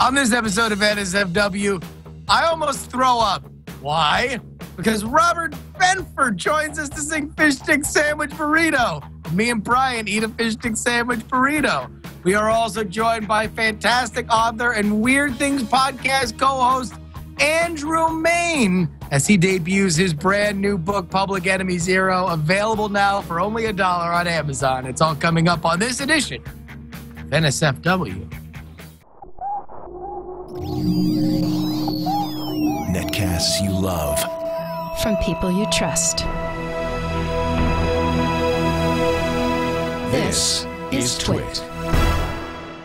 On this episode of NSFW, I almost throw up. Why? Because Robert Benfer joins us to sing Fish Stick Sandwich Burrito. Me and Brian eat a fish stick sandwich burrito. We are also joined by fantastic author and Weird Things podcast co-host Andrew Mayne as he debuts his brand new book, Public Enemy Zero, available now for only $1 on Amazon. It's all coming up on this edition of NSFW. Netcasts you love. From people you trust. This is Twit.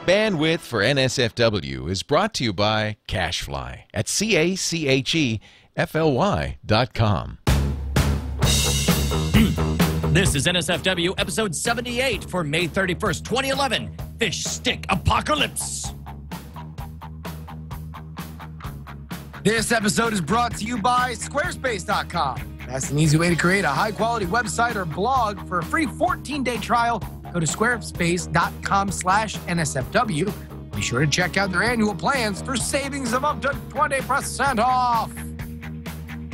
Bandwidth for NSFW is brought to you by Cashfly at CACHEFLY.com. This is NSFW episode 78 for May 31st, 2011. Fish Stick Apocalypse. This episode is brought to you by Squarespace.com. That's an easy way to create a high-quality website or blog. For a free 14-day trial, go to squarespace.com/NSFW. Be sure to check out their annual plans for savings of up to 20% off.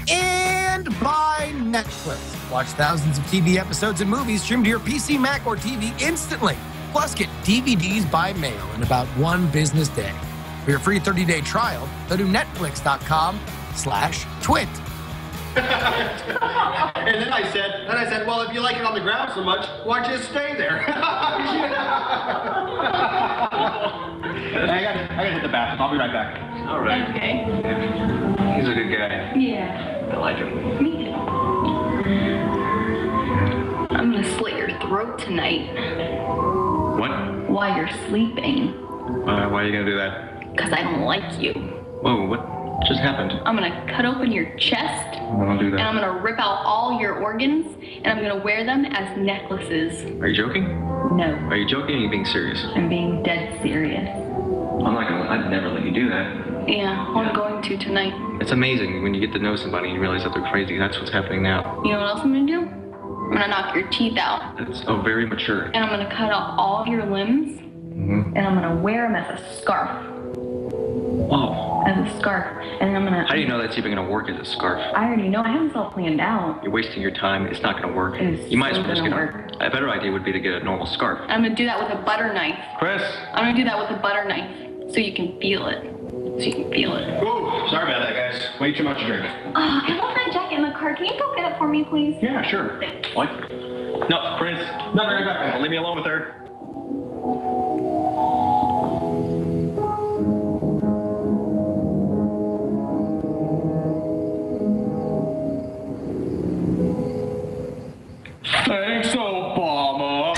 And by Netflix. Watch thousands of TV episodes and movies streamed to your PC, Mac, or TV instantly. Plus, get DVDs by mail in about one business day. For your free 30-day trial, go to netflix.com/twit. And then I said, well, if you like it on the ground so much, why don't you stay there? I gotta hit the bathroom. I'll be right back. All right. Okay. He's a good guy. Yeah. I like him. Me too. I'm gonna slit your throat tonight What? while you're sleeping. Why are you gonna do that? Because I don't like you. Whoa, what just happened? I'm gonna cut open your chest, I don't do and I'm that. gonna rip out all your organs, and I'm gonna wear them as necklaces. Are you joking? No, Are you joking or are you being serious? I'm being dead serious. I'd never let you do that. Yeah, well, I'm going to tonight. It's amazing when you get to know somebody and you realize that they're crazy. That's what's happening now. You know what else I'm gonna do? I'm gonna knock your teeth out, That's very mature. and I'm gonna cut off all of your limbs, Mm-hmm. and I'm gonna wear them as a scarf. Whoa. As a scarf, and I'm gonna... How do you know that's even gonna work as a scarf? I already know. I have this all planned out. You're wasting your time. It's not gonna work. It is You might as so well just get gonna work. a better idea would be to get a normal scarf. I'm gonna do that with a butter knife. Chris? I'm gonna do that with a butter knife, so you can feel it. So you can feel it. Ooh, sorry about that, guys. Way too much to drink. I left my jacket in the car. Can you go get it for me, please? Yeah, sure. What? No, Chris. No, right back. Leave me alone with her. Thanks, Obama.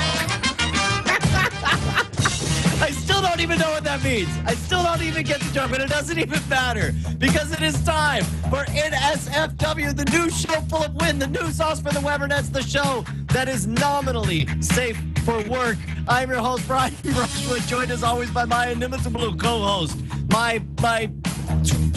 I still don't even know what that means. I still don't even get the joke, but it doesn't even matter because it is time for NSFW, the new show full of win, the new sauce for the Webernets, the show that is nominally safe for work. I'm your host, Brian Rushwood, joined as always by my inimitable co-host, my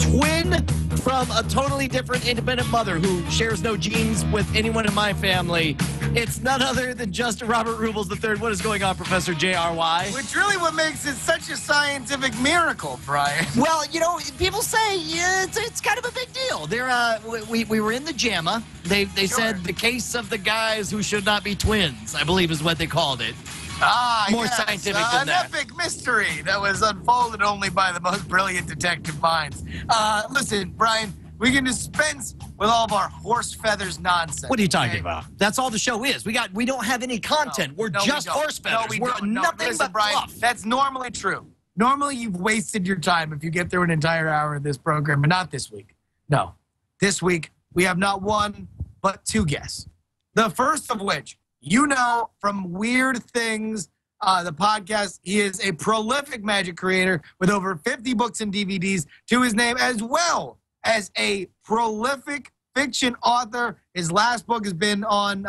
twin from a totally different independent mother who shares no genes with anyone in my family. It's none other than Justin Robert Rubles III. What is going on, Professor JRY? Which really what makes it such a scientific miracle, Brian. Well, you know, people say it's kind of a big deal. We were in the JAMA. They said the case of the guys who should not be twins, I believe is what they called it. More Yes, scientific than that. An epic mystery that was unfolded only by the most brilliant detective minds. Listen, Brian, we can dispense with all of our horse feathers nonsense. What are you talking okay? about? That's all the show is. We don't have any content. We're No, just we don't. horse feathers. No, we We're don't. No, nothing listen, but Brian, fluff. that's normally true. Normally, you've wasted your time if you get through an entire hour of this program, but not this week. No. This week, we have not one, but two guests. The first of which, you know from Weird Things, the podcast, he is a prolific magic creator with over 50 books and DVDs to his name, as well as a prolific fiction author. His last book has been on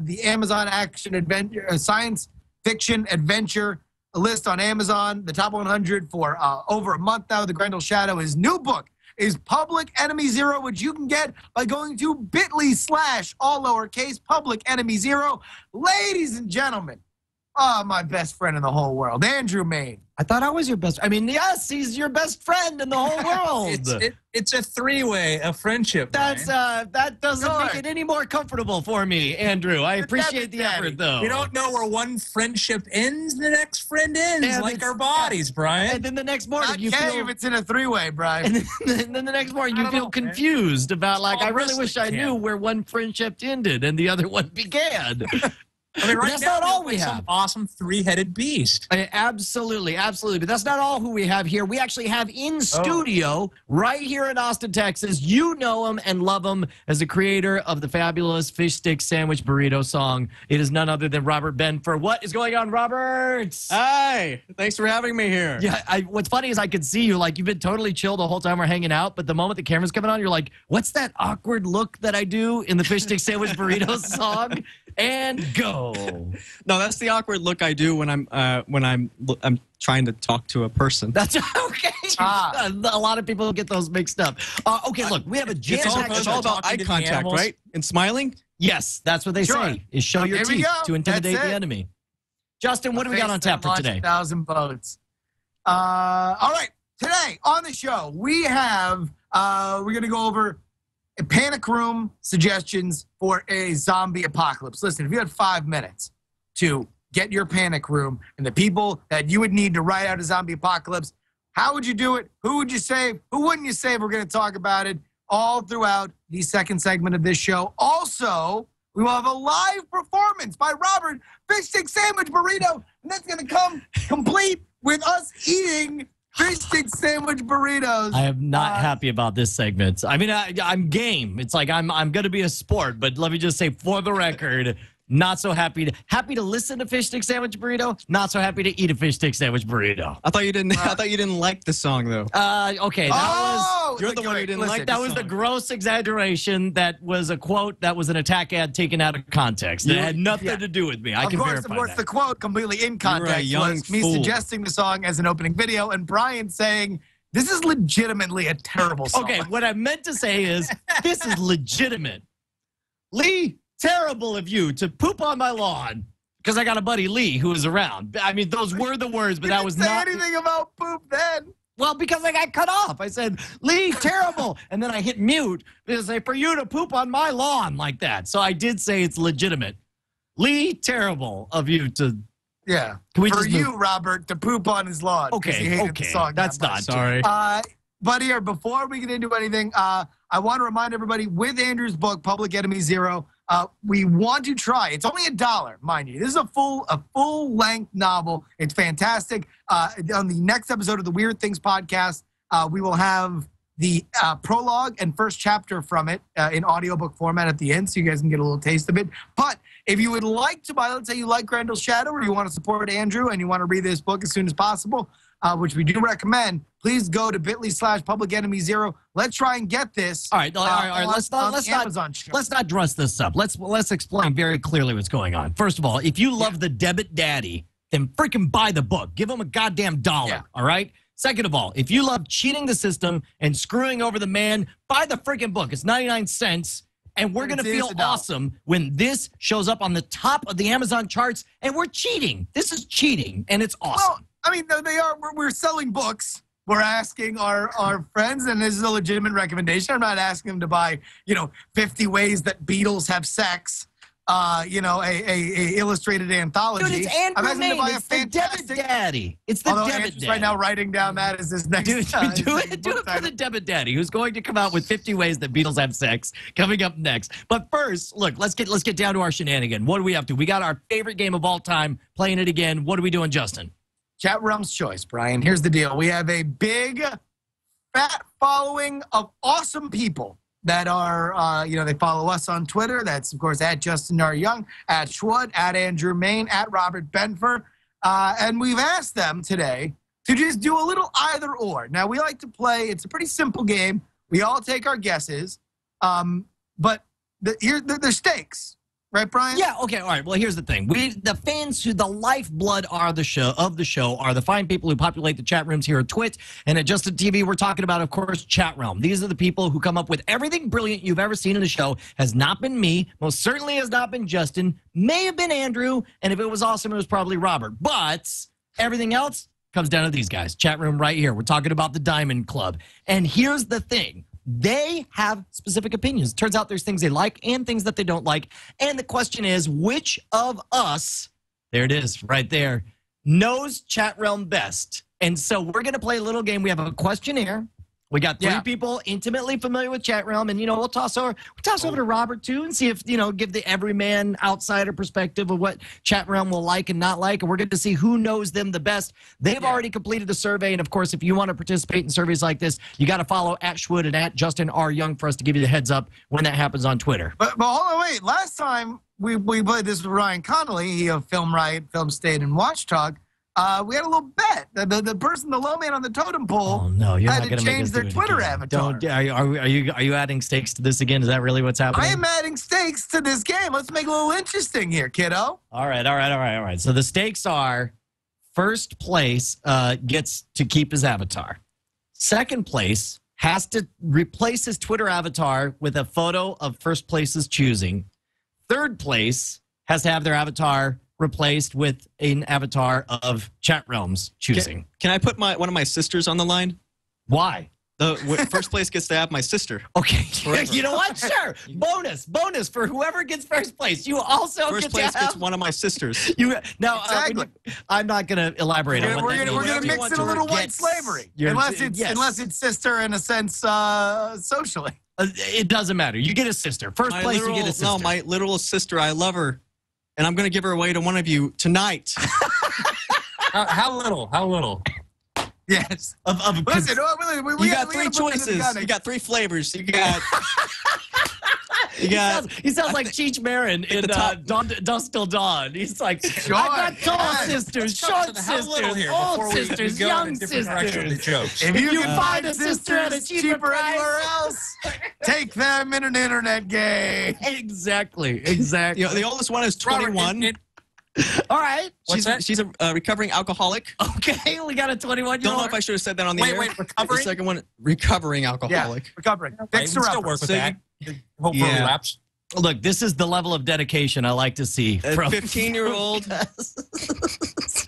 the Amazon action adventure, science fiction adventure list on Amazon, the top 100 for over a month now, The Grendel Shadow. His new book is Public Enemy Zero, which you can get by going to bit.ly/ all lowercase Public Enemy Zero. Ladies and gentlemen, my best friend in the whole world, Andrew Mayne. I thought I was your best. I mean, yes, he's your best friend in the whole world. It's a three-way of friendship. That doesn't make it any more comfortable for me, Andrew. I appreciate the effort, though. We don't know where one friendship ends, the next friend ends, like our bodies, Brian. And then the next morning, you feel feel if it's in a three-way, Brian. And then the next morning, you feel confused about I really wish I knew where one friendship ended and the other one began. I mean, that's not all we have. Some awesome three-headed beast. Absolutely. But that's not all who we have here. We actually have in studio right here in Austin, Texas. You know him and love him as the creator of the fabulous fish stick sandwich burrito song. It is none other than Robert Benfer. What is going on, Robert? Hi. Thanks for having me here. Yeah. What's funny is I could see you you've been totally chill the whole time we're hanging out, but the moment the camera's coming on, you're like, what's that awkward look that I do in the fish stick sandwich burrito song? And go. No, that's the awkward look I do when I'm trying to talk to a person. That's okay. A lot of people get those mixed up. Okay, look, we have a It's all about eye contact, right? And smiling. Yes, that's what they say. Is show your teeth to intimidate the enemy. Justin, what do we got on tap for today? 1,000 votes. All right, today on the show we have we're going to go over a panic room suggestions for a zombie apocalypse. Listen, if you had 5 minutes to get your panic room and the people that you would need to ride out a zombie apocalypse, how would you do it? Who would you save? Who wouldn't you save? We're going to talk about it all throughout the second segment of this show. Also, we will have a live performance by Robert Fish Stick Sandwich Burrito, and that's going to come complete with us eating fish stick sandwich burritos. I am not happy about this segment. I mean, I'm game. It's like I'm going to be a sport, but let me just say, for the record, not so happy to listen to fish stick sandwich burrito. Not so happy to eat a fish stick sandwich burrito. I thought you didn't. I thought you didn't like the song though. Okay, You're the one who didn't like that was a gross exaggeration. That was a quote. That was an attack ad taken out of context. It had nothing to do with me. I can verify Of course, that. the quote completely in context was me suggesting the song as an opening video and Brian saying, this is legitimately a terrible song. Okay, what I meant to say is, this is legitimate. Lee, terrible of you to poop on my lawn because I got a buddy Lee who was around. I mean, those were the words, but that was not. You didn't say anything about poop then. Well, because I got cut off. I said, Lee, terrible. And then I hit mute because I say, for you to poop on my lawn like that. So I did say it's legitimate. Lee, terrible of you to. Yeah. Can we for just you, Robert, to poop on his lawn. Okay. The song that's not. Sorry. But here, before we get into anything, I want to remind everybody with Andrew's book, Public Enemy Zero, we want to try. It's only $1, mind you. This is a full-length novel. It's fantastic. On the next episode of the Weird Things podcast, we will have the prologue and first chapter from it in audiobook format at the end, so you guys can get a little taste of it. But if you would like to buy, let's say you like Grendel's Shadow, or you want to support Andrew and you want to read this book as soon as possible, which we do recommend, please go to bit.ly/Public Enemy Zero. Let's try and get this. All right. Let's not dress this up. Let's explain very clearly what's going on. First of all, if you love the debit daddy, then freaking buy the book. Give him a goddamn $1. Yeah. All right. Second of all, if you love cheating the system and screwing over the man, buy the freaking book. It's 99 cents. And we're going to feel awesome when this shows up on the top of the Amazon charts, and we're cheating. This is cheating, and it's awesome. Well, I mean, we're selling books. We're asking our friends, and this is a legitimate recommendation. I'm not asking them to buy, 50 ways that Beatles have sex, a illustrated anthology. Dude, it's Andrew Mayne. It's the debit daddy. It's the debit daddy. Right now writing down that as this next. Do it for the debit daddy, who's going to come out with 50 ways that Beatles have sex coming up next. But first, look, let's get down to our shenanigan. What do we have to? We got our favorite game of all time, playing it again. What are we doing, Justin? Chat Room's Choice, Brian. Here's the deal. We have a big, fat following of awesome people that are, they follow us on Twitter. That's, of course, at Justin R. Young, at Schwood, at Andrew Mayne, at Robert Benfer. And we've asked them today to just do a little either or. Now, we like to play. It's a pretty simple game. We all take our guesses. But there's stakes. Right, Brian? Yeah, okay, all right. Well, here's the thing. The fans who the lifeblood are the show are the fine people who populate the chat rooms here at Twit and at Justin TV. We're talking about, of course, Chat Realm. These are the people who come up with everything brilliant you've ever seen in the show. Has not been me. Most certainly has not been Justin. May have been Andrew. And if it was awesome, it was probably Robert. But everything else, comes down to these guys. Chat room right here. We're talking about the Diamond Club. And here's the thing. They have specific opinions. Turns out there's things they like and things that they don't like. And the question is, which of us, there it is right there, knows Chat Realm best? And so we're going to play a little game. We have a questionnaire. We got three people intimately familiar with Chat Realm, and we'll toss over to Robert too, and see if give the everyman outsider perspective of what Chat Realm will like and not like, and we're going to see who knows them the best. They've already completed the survey, and of course, if you want to participate in surveys like this, you got to follow @Schwood and @Justin R. Young for us to give you the heads up when that happens on Twitter. But hold on, wait. Last time we played this with Ryan Connolly, he of Film Riot, Film State, and Watch Talk. We had a little bet. The person, the low man on the totem pole, had to change their Twitter avatar. Are you adding stakes to this again? Is that really what's happening? I am adding stakes to this game. Let's make it a little interesting here, kiddo. All right. So the stakes are: first place gets to keep his avatar. Second place has to replace his Twitter avatar with a photo of first place's choosing. Third place has to have their avatar replaced with an avatar of Chat Realm's choosing. Can I put one of my sisters on the line? Why? The first place gets to have my sister. Okay. You know what? Sure. Bonus for whoever gets first place. You also first place gets one of my sisters. Exactly. I'm not going to elaborate on what that means. We're going to mix in a little white slavery, unless it's sister in a sense socially. It doesn't matter. You get a sister. First place, you get a sister. No, my literal sister. I love her. And I'm going to give her away to one of you tonight. How little? Yes. Listen, you got three choices. You got three flavors. You got... He sounds like Cheech Marin in Dusk Till Dawn. He's like, I got tall sisters, short sisters, old sisters, young sisters. If you can find a sister at a cheaper anywhere else, take them in an internet game. Exactly. The oldest one is 21. All right. She's a recovering alcoholic. Okay, we got a 21-year-old. Don't know if I should have said that on the air. Wait, recovering? The second one, recovering alcoholic. Yeah, recovering. Fix her up. Work with that. Hope for relapse. Look, this is the level of dedication I like to see from 15-year-old.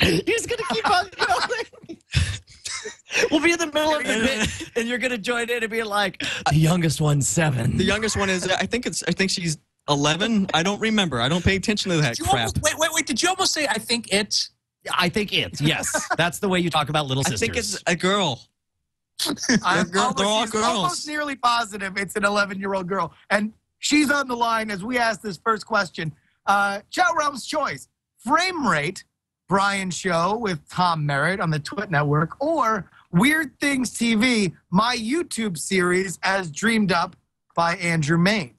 He's going to keep on going. We'll be in the middle of the bit, and you're going to join in and be like, the youngest one's 7. The youngest one is, I think she's 11. I don't remember. I don't pay attention to that crap. Wait. Did you almost say, I think it's? I think it's, yes. That's the way you talk about little sisters. I think it's a girl. They're all girls. Almost nearly positive it's an 11-year-old girl. And she's on the line as we ask this first question. Chat Realm's choice. Frame Rate, Brian's show with Tom Merritt on the Twit Network, or Weird Things TV, my YouTube series as dreamed up by Andrew Mayne.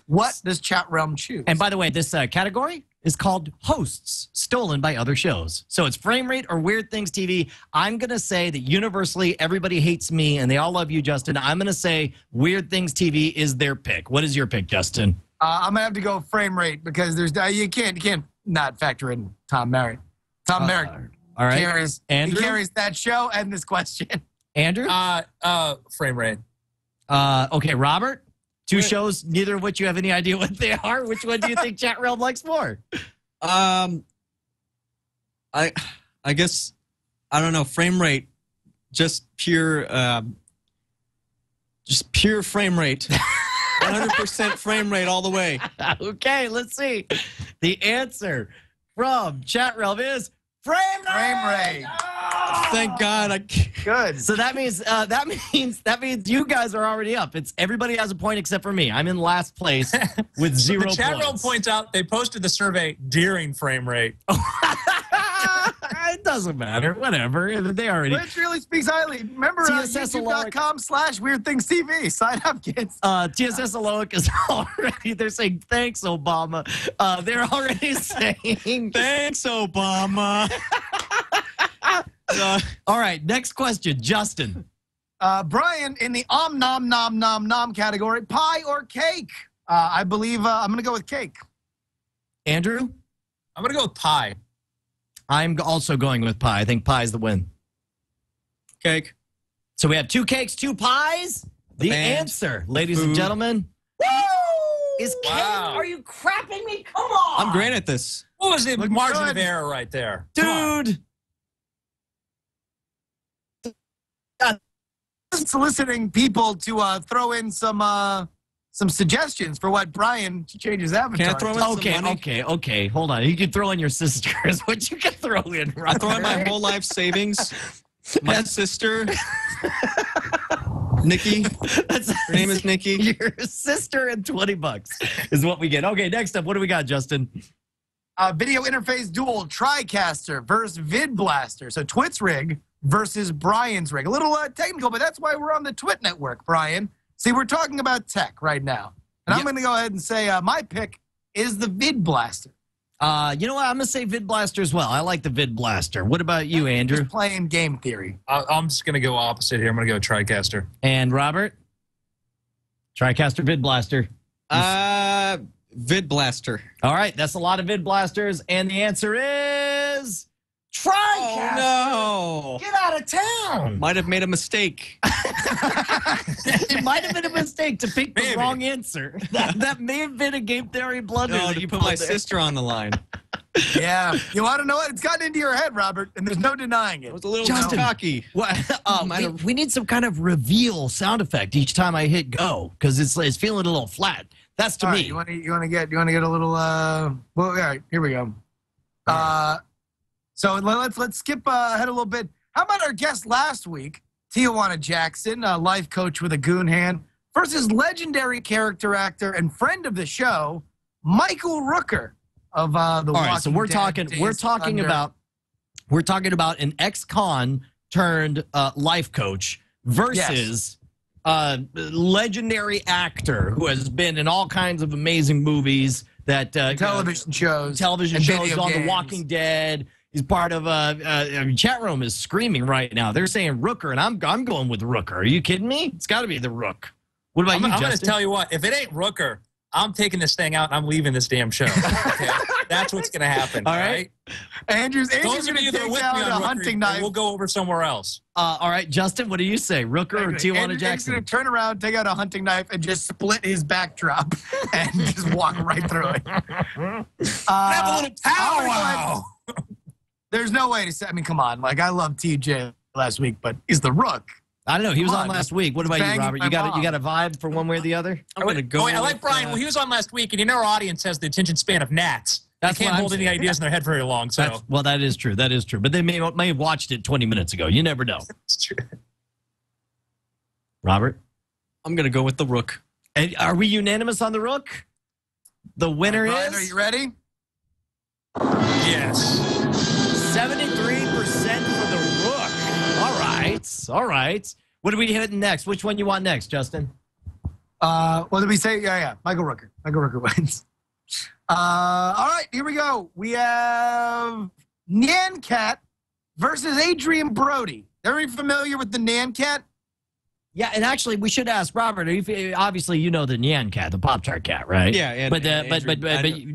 What does Chat Realm choose? And by the way, this category is called Hosts, stolen by other shows. So it's Frame Rate or Weird Things TV. I'm going to say that universally everybody hates me and they all love you, Justin. I'm going to say Weird Things TV is their pick. What is your pick, Justin? I'm going to have to go Frame Rate because there's you can't not factor in Tom Merritt. Tom Merritt all right. carries that show and this question. Andrew? Frame Rate. Okay, Robert? Two shows, neither of which you have any idea what they are. Which one do you think Chat Realm likes more? I guess, I don't know, Frame Rate, just pure frame rate. 100% frame rate all the way. Okay, let's see. The answer from Chat Realm is Frame Rate. Oh, thank God. Good. So that means you guys are already up. It's everybody has a point except for me. I'm in last place with 0 points. The Chat Realm points out they posted the survey during Frame Rate. It doesn't matter. Whatever. They already. Which really speaks highly. Remember, youtube.com/WeirdThingsTV. Sign up, kids. TSS Aloic is already. They're saying thanks, Obama. They're already saying thanks, Obama. All right. Next question, Justin. Brian, in the nom nom category, pie or cake? I believe I'm going to go with cake. Andrew? I'm going to go with pie. I'm also going with pie. I think pie's the win. Cake. So we have 2 cakes, 2 pies. The answer, ladies and gentlemen, is cake. Wow. Are you crapping me? Come on. I'm great at this. What was the margin of error right there? Dude. soliciting people to throw in some suggestions for what Brian should change his avatar. Can I throw in some money? Okay. Hold on. You can throw in your sister is what you can throw in. I throw in my whole life savings. My sister, Nikki. Her name is Nikki. Your sister and $20 is what we get. Okay, next up, what do we got, Justin? Video interface duel TriCaster versus VidBlaster. So Twit's rig versus Brian's rig. A little technical, but that's why we're on the Twit network, Brian. See, we're talking about tech right now. And I'm going to go ahead and say my pick is the VidBlaster. You know what? I'm going to say VidBlaster as well. I like the VidBlaster. What about you, Andrew? Just playing game theory. I'm just going to go opposite here. I'm going to go TriCaster. And Robert? TriCaster, VidBlaster. VidBlaster. All right, that's a lot of VidBlasters. And the answer is TriCaster. Oh, no. Get out of town. Might have made a mistake. It might have been a mistake to pick the wrong answer. That may have been a game theory blunder. No, that you put my sister on the line. Yeah. You want to know what? It's gotten into your head, Robert, and there's no denying it. I was a little Justin, cocky. We need some kind of reveal sound effect each time I hit go because it's feeling a little flat. That's to All me. right, you want to get a little well, all right, here we go. So let's skip ahead a little bit. How about our guest last week, Tijuana Jackson, a life coach with a goon hand, versus legendary character actor and friend of the show, Michael Rooker of the All right, Walking so we're talking about an ex-con turned life coach versus legendary actor who has been in all kinds of amazing movies that television shows on video The games. Walking Dead. He's part of chat room is screaming right now. They're saying Rooker, and I'm going with Rooker. Are you kidding me? It's got to be the Rook. What about you, I'm going to Justin? tell you what. If it ain't Rooker, I'm taking this thing out and I'm leaving this damn show. Okay? That's what's going to happen. All right? Andrew's Those going of to you that are take with out me a on Rooker, hunting knife. we'll go over somewhere else. All right, Justin, what do you say? Rooker or Tijuana Andrew's Jackson? going to turn around, take out a hunting knife, and just split his backdrop and just walk right through it. Have a little powwow. There's no way to say. I mean, come on. Like, I love TJ last week, but he's the Rook. I don't know. He was Come on on, last week. What about you, Robert? You got a vibe for one way or the other? I'm going to go. I like Brian. Well, he was on last week, and you know our audience has the attention span of gnats. They That's can't what I'm hold any saying. ideas in their head very long. So Well, that is true. That is true. But they may have watched it 20 minutes ago. You never know. it's true. Robert? I'm going to go with the Rook. And are we unanimous on the Rook? The winner Brian, is? are you ready? Yes. 73% for the Rook. All right. What are we hitting next? Which one you want next, Justin? What did we say? Yeah. Michael Rooker. Michael Rooker wins. All right, here we go. We have Nyan Cat versus Adrian Brody. Very familiar with the Nyan Cat? Yeah, and actually, we should ask Robert. Obviously, you know the Nyan Cat, the Pop-Tart cat, right? Yeah, and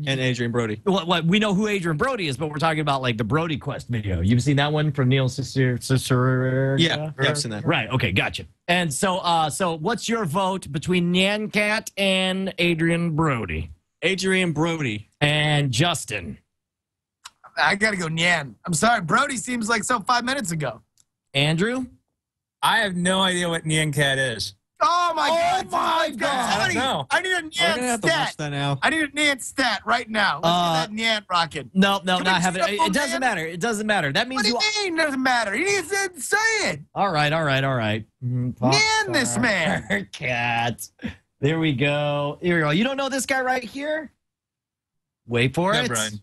Adrian Brody. What we know who Adrian Brody is, but we're talking about like the Brody Quest video. You've seen that one from Neil Cicero? Yeah, I've seen that. Right. Okay, gotcha. And so, what's your vote between Nyan Cat and Adrian Brody? Adrian Brody. And Justin. I got to go Nyan. I'm sorry. Brody seems like 5 minutes ago. Andrew? I have no idea what Nyan Cat is. Oh, my God. I don't know. I need a We're going to Nyan have to watch stat. that now. I need a Nyan stat right now. Let's get that Nyan rocking. No, Can we not having just it. go It doesn't Nyan? matter. It doesn't matter. That means What do you mean it doesn't matter? You need to say it. All right. Nyan this man. Cat. There we go. Here we go. You don't know this guy right here? Wait for No, it. Brian.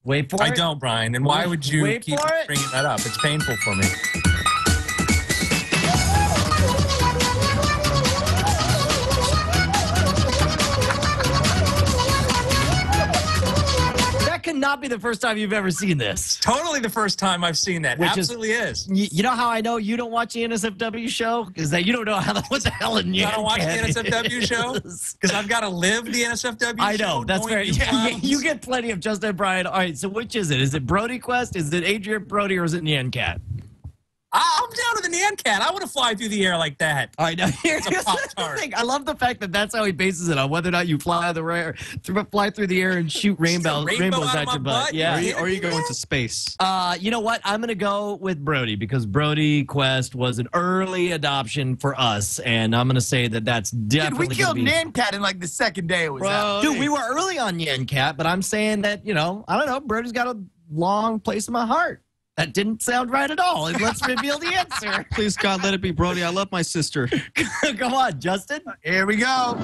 Wait for I it. don't, Brian. And why would you Wait keep for it. bringing that up? It's painful for me. That cannot be the first time you've ever seen this. Totally the first time I've seen that. Absolutely is. You know how I know you don't watch the NSFW show? Is that you don't know what the hell a Nyan I don't watch the Cat NSFW show is. because I've got to live the NSFW I show. know. That's fair. going through Yeah, clowns. you get plenty of Justin and Brian. All right, so which is it? Is it Brody Quest? Is it Adrian Brody or is it Nyan Cat? I'm down with the Nyan Cat. I want to fly through the air like that. All right, now here's It's a the Pop-Tart. thing. I love the fact that that's how he bases it on whether or not you fly through the air and shoot rainbows rainbow out at of my your butt. butt? Yeah. Or you go into space. You know what? I'm going to go with Brody because Brody Quest was an early adoption for us, and I'm going to say that that's Dude, definitely we killed gonna be... Nancat in like the second day it was out. Dude, we were early on Nyan Cat, but I'm saying that, I don't know, Brody's got a long place in my heart. That didn't sound right at all. And let's reveal the answer. Please, God, let it be Brody. I love my sister. Come on, Justin. Here we go.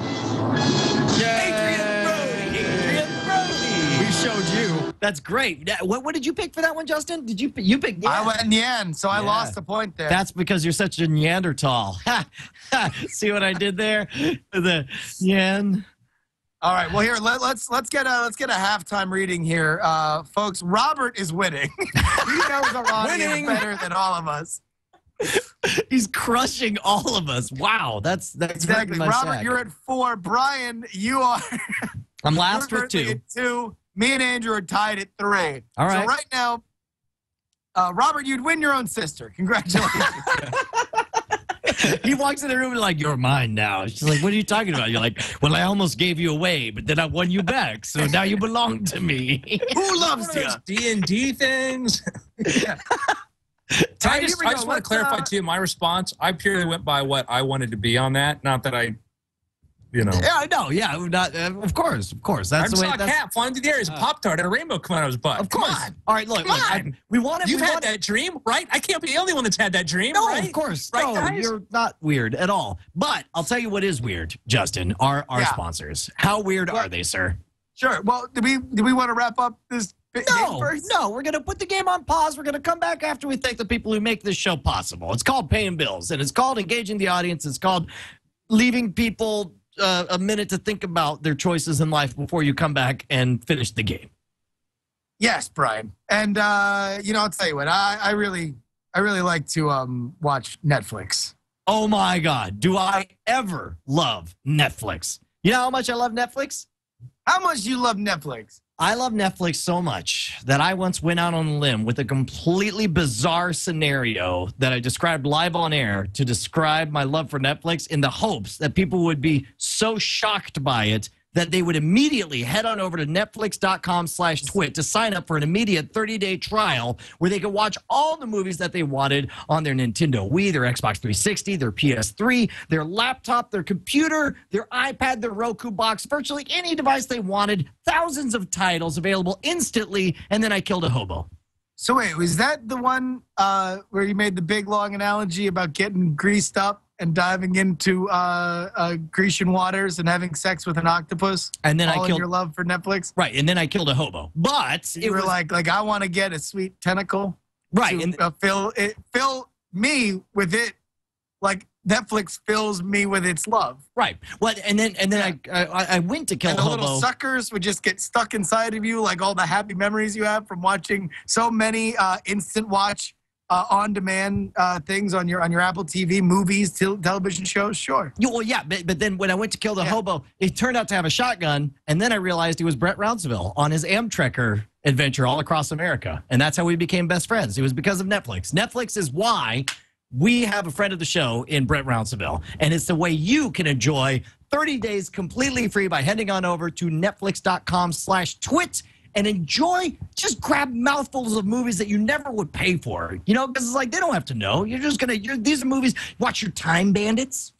Adrian Brody. We showed you. That's great. What did you pick for that one, Justin? Did you pick? I went Nyan, so I Yeah. lost a point there. That's because you're such a Neanderthal. See what I did there? The Nyan. All right. Well, here let's get a halftime reading here, folks. Robert is winning. He knows our audience better than all of us. He's crushing all of us. Wow, that's Exactly. my Robert, sack. you're at 4. Brian, you are. I'm last you're with currently 2. at 2. Me and Andrew are tied at 3. All right. So right now, Robert, you'd win your own sister. Congratulations. He walks in the room and like, you're mine now. She's like, what are you talking about? You're like, well, I almost gave you away, but then I won you back, so now you belong to me. Who loves you? D&D things. I just want to clarify too. My response, I purely went by what I wanted to be on that. Not that I, Yeah, I know. Yeah, not, of course. That's I the just way. saw a cat flying through the air. It's a Pop-Tart and a rainbow coming out of his butt. Of course. Come on. All right, look. Come on. We want to. You've had that dream, right? I can't be the only one that's had that dream, No, right? of course. Right, No, guys? you're not weird at all. But I'll tell you what is weird, Justin. Our sponsors. How weird are they, sir? Sure. Well, do we want to wrap up this game first? No, we're going to put the game on pause. We're going to come back after we thank the people who make this show possible. It's called Paying Bills, and it's called Engaging the Audience. It's called leaving people a minute to think about their choices in life before you come back and finish the game. Yes, Brian. And I'll tell you what. I really like to watch Netflix. Oh my God, do I ever love Netflix? You know how much I love Netflix? How much do you love Netflix? I love Netflix so much that I once went out on a limb with a completely bizarre scenario that I described live on air to describe my love for Netflix in the hopes that people would be so shocked by it that they would immediately head on over to netflix.com/twit to sign up for an immediate 30-day trial where they could watch all the movies that they wanted on their Nintendo Wii, their Xbox 360, their PS3, their laptop, their computer, their iPad, their Roku box, virtually any device they wanted, thousands of titles available instantly, and then I killed a hobo. So wait, was that the one where you made the big long analogy about getting greased up and diving into Grecian waters and having sex with an octopus? And then all I in killed your love for Netflix. Right, and then I killed a hobo. But You were like I want to get a sweet tentacle. right, To, and fill me with it, like Netflix fills me with its love. right. Well, and then I went to kill And a the hobo. little suckers would just get stuck inside of you, like all the happy memories you have from watching so many instant watch on-demand things on your Apple TV, movies, television shows. Sure. Well, yeah, but then when I went to kill the hobo, it turned out to have a shotgun, and then I realized he was Brett Rounsaville on his Amtrekker adventure all across America, and that's how we became best friends. It was because of Netflix. Netflix is why we have a friend of the show in Brett Rounsaville, and it's the way you can enjoy 30 days completely free by heading on over to netflix.com/twit and just grab mouthfuls of movies that you never would pay for. Because it's like they don't have to know. You're just going to, these are movies, watch your Time Bandits.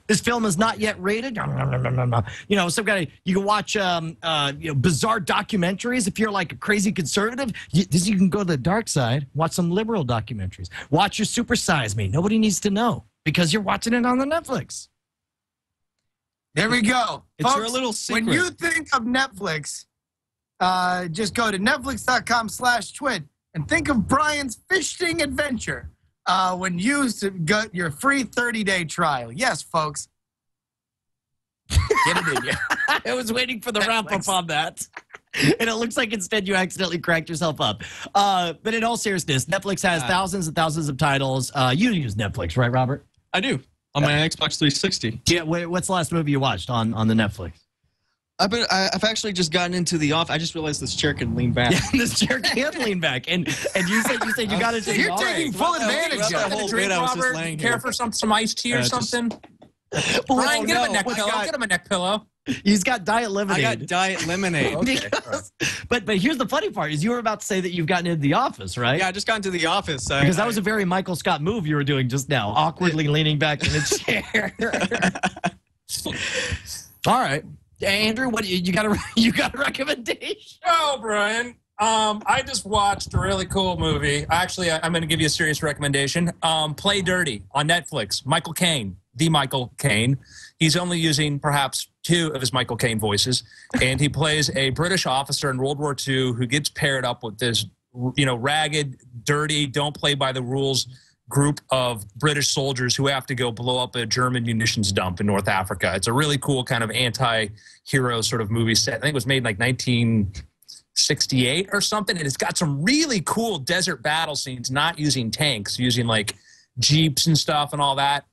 This film is not yet rated. Some kind of, you can watch bizarre documentaries if you're like a crazy conservative. You can go to the dark side, watch some liberal documentaries. Watch your Super Size Me. Nobody needs to know because you're watching it on the Netflix. There we go. It's Folks, your little secret. When you think of Netflix, just go to netflix.com/twit and think of Brian's fishing adventure when you got your free 30-day trial. Yes, folks. Get it in you. I was waiting for the wrap-up on that. And it looks like instead you accidentally cracked yourself up. But in all seriousness, Netflix has thousands and thousands of titles. You use Netflix, right, Robert? I do. On my Xbox 360. Yeah. What's the last movie you watched on the Netflix? I've actually just gotten into the off. I just realized this chair can lean back. Yeah, this chair can lean back. And you said you got to take. You're taking full advantage of the whole Drink, bit. I was just Robert. laying Care here. for some iced tea or Just- something? Brian, get him a neck pillow. Get him a neck pillow. He's got diet lemonade. I got diet lemonade. Because- but here's the funny part: is you were about to say that you've gotten into the office, right? Yeah, I just got into the office. Because that was a very Michael Scott move you were doing just now, awkwardly leaning back in a chair. All right, Andrew, what you got a recommendation? Oh, Brian. I just watched a really cool movie. Actually, I'm going to give you a serious recommendation. Play Dirty on Netflix. Michael Caine, the Michael Caine. He's only using perhaps 2 of his Michael Caine voices, and he plays a British officer in World War II who gets paired up with this, ragged, dirty, don't play by the rules group of British soldiers who have to go blow up a German munitions dump in North Africa. It's a really cool kind of anti-hero sort of movie set. I think it was made in like 1968 or something, and it's got some really cool desert battle scenes, not using tanks, using like Jeeps and stuff and all that.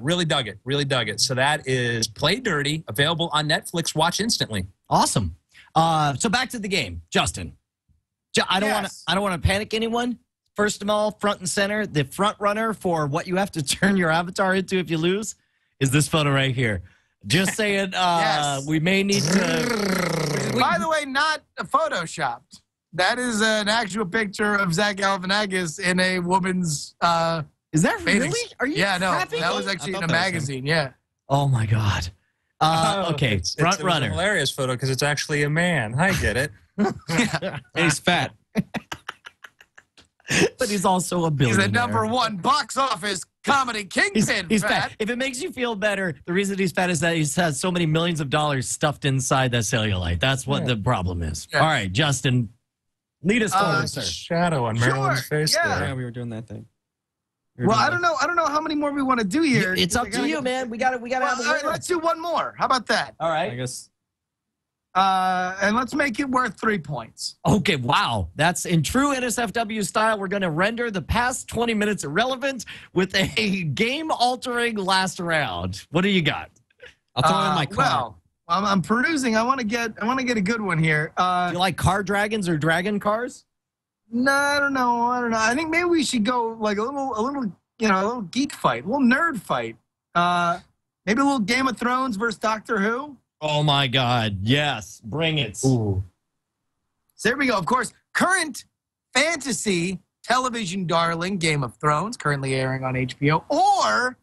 Really dug it. So that is Play Dirty, available on Netflix. Watch instantly. Awesome. So back to the game, Justin. I don't want to panic anyone. First of all, front and center, the front runner for what you have to turn your avatar into if you lose is this photo right here. Just saying, we may need to. By the way, not photoshopped. That is an actual picture of Zach Galifianakis in a woman's. Is that bathing. really? Are you? Yeah, no, crapping that me? was actually I in a thought that was magazine. Yeah. Oh my God. Okay, It's front a runner. hilarious photo because it's actually a man. I get it. And he's fat. But he's also a He's billionaire. the #1 box office comedy kingpin. He's fat. If it makes you feel better, the reason he's fat is that he has so many millions of dollars stuffed inside that cellulite. That's what the problem is. Yeah. All right, Justin, lead us forward, sir. Shadow on Marilyn's face yeah. there. Yeah, we were doing that thing. Well, I don't know how many more we want to do here. It's up to you, man. We got to have a All right, winner. let's do one more. How about that? All I right. guess. And let's make it worth 3 points. Okay, wow. That's in true NSFW style. We're going to render the past 20 minutes irrelevant with a game-altering last round. What do you got? I'll throw it in my car. Well, I'm perusing. I want to get a good one here. Do you like car dragons or dragon cars? No, I don't know. I think maybe we should go like a little geek fight, a little nerd fight. Maybe a little Game of Thrones versus Doctor Who. Oh my God! Yes, bring it. Ooh. So there we go. Of course, current fantasy television darling Game of Thrones, currently airing on HBO, or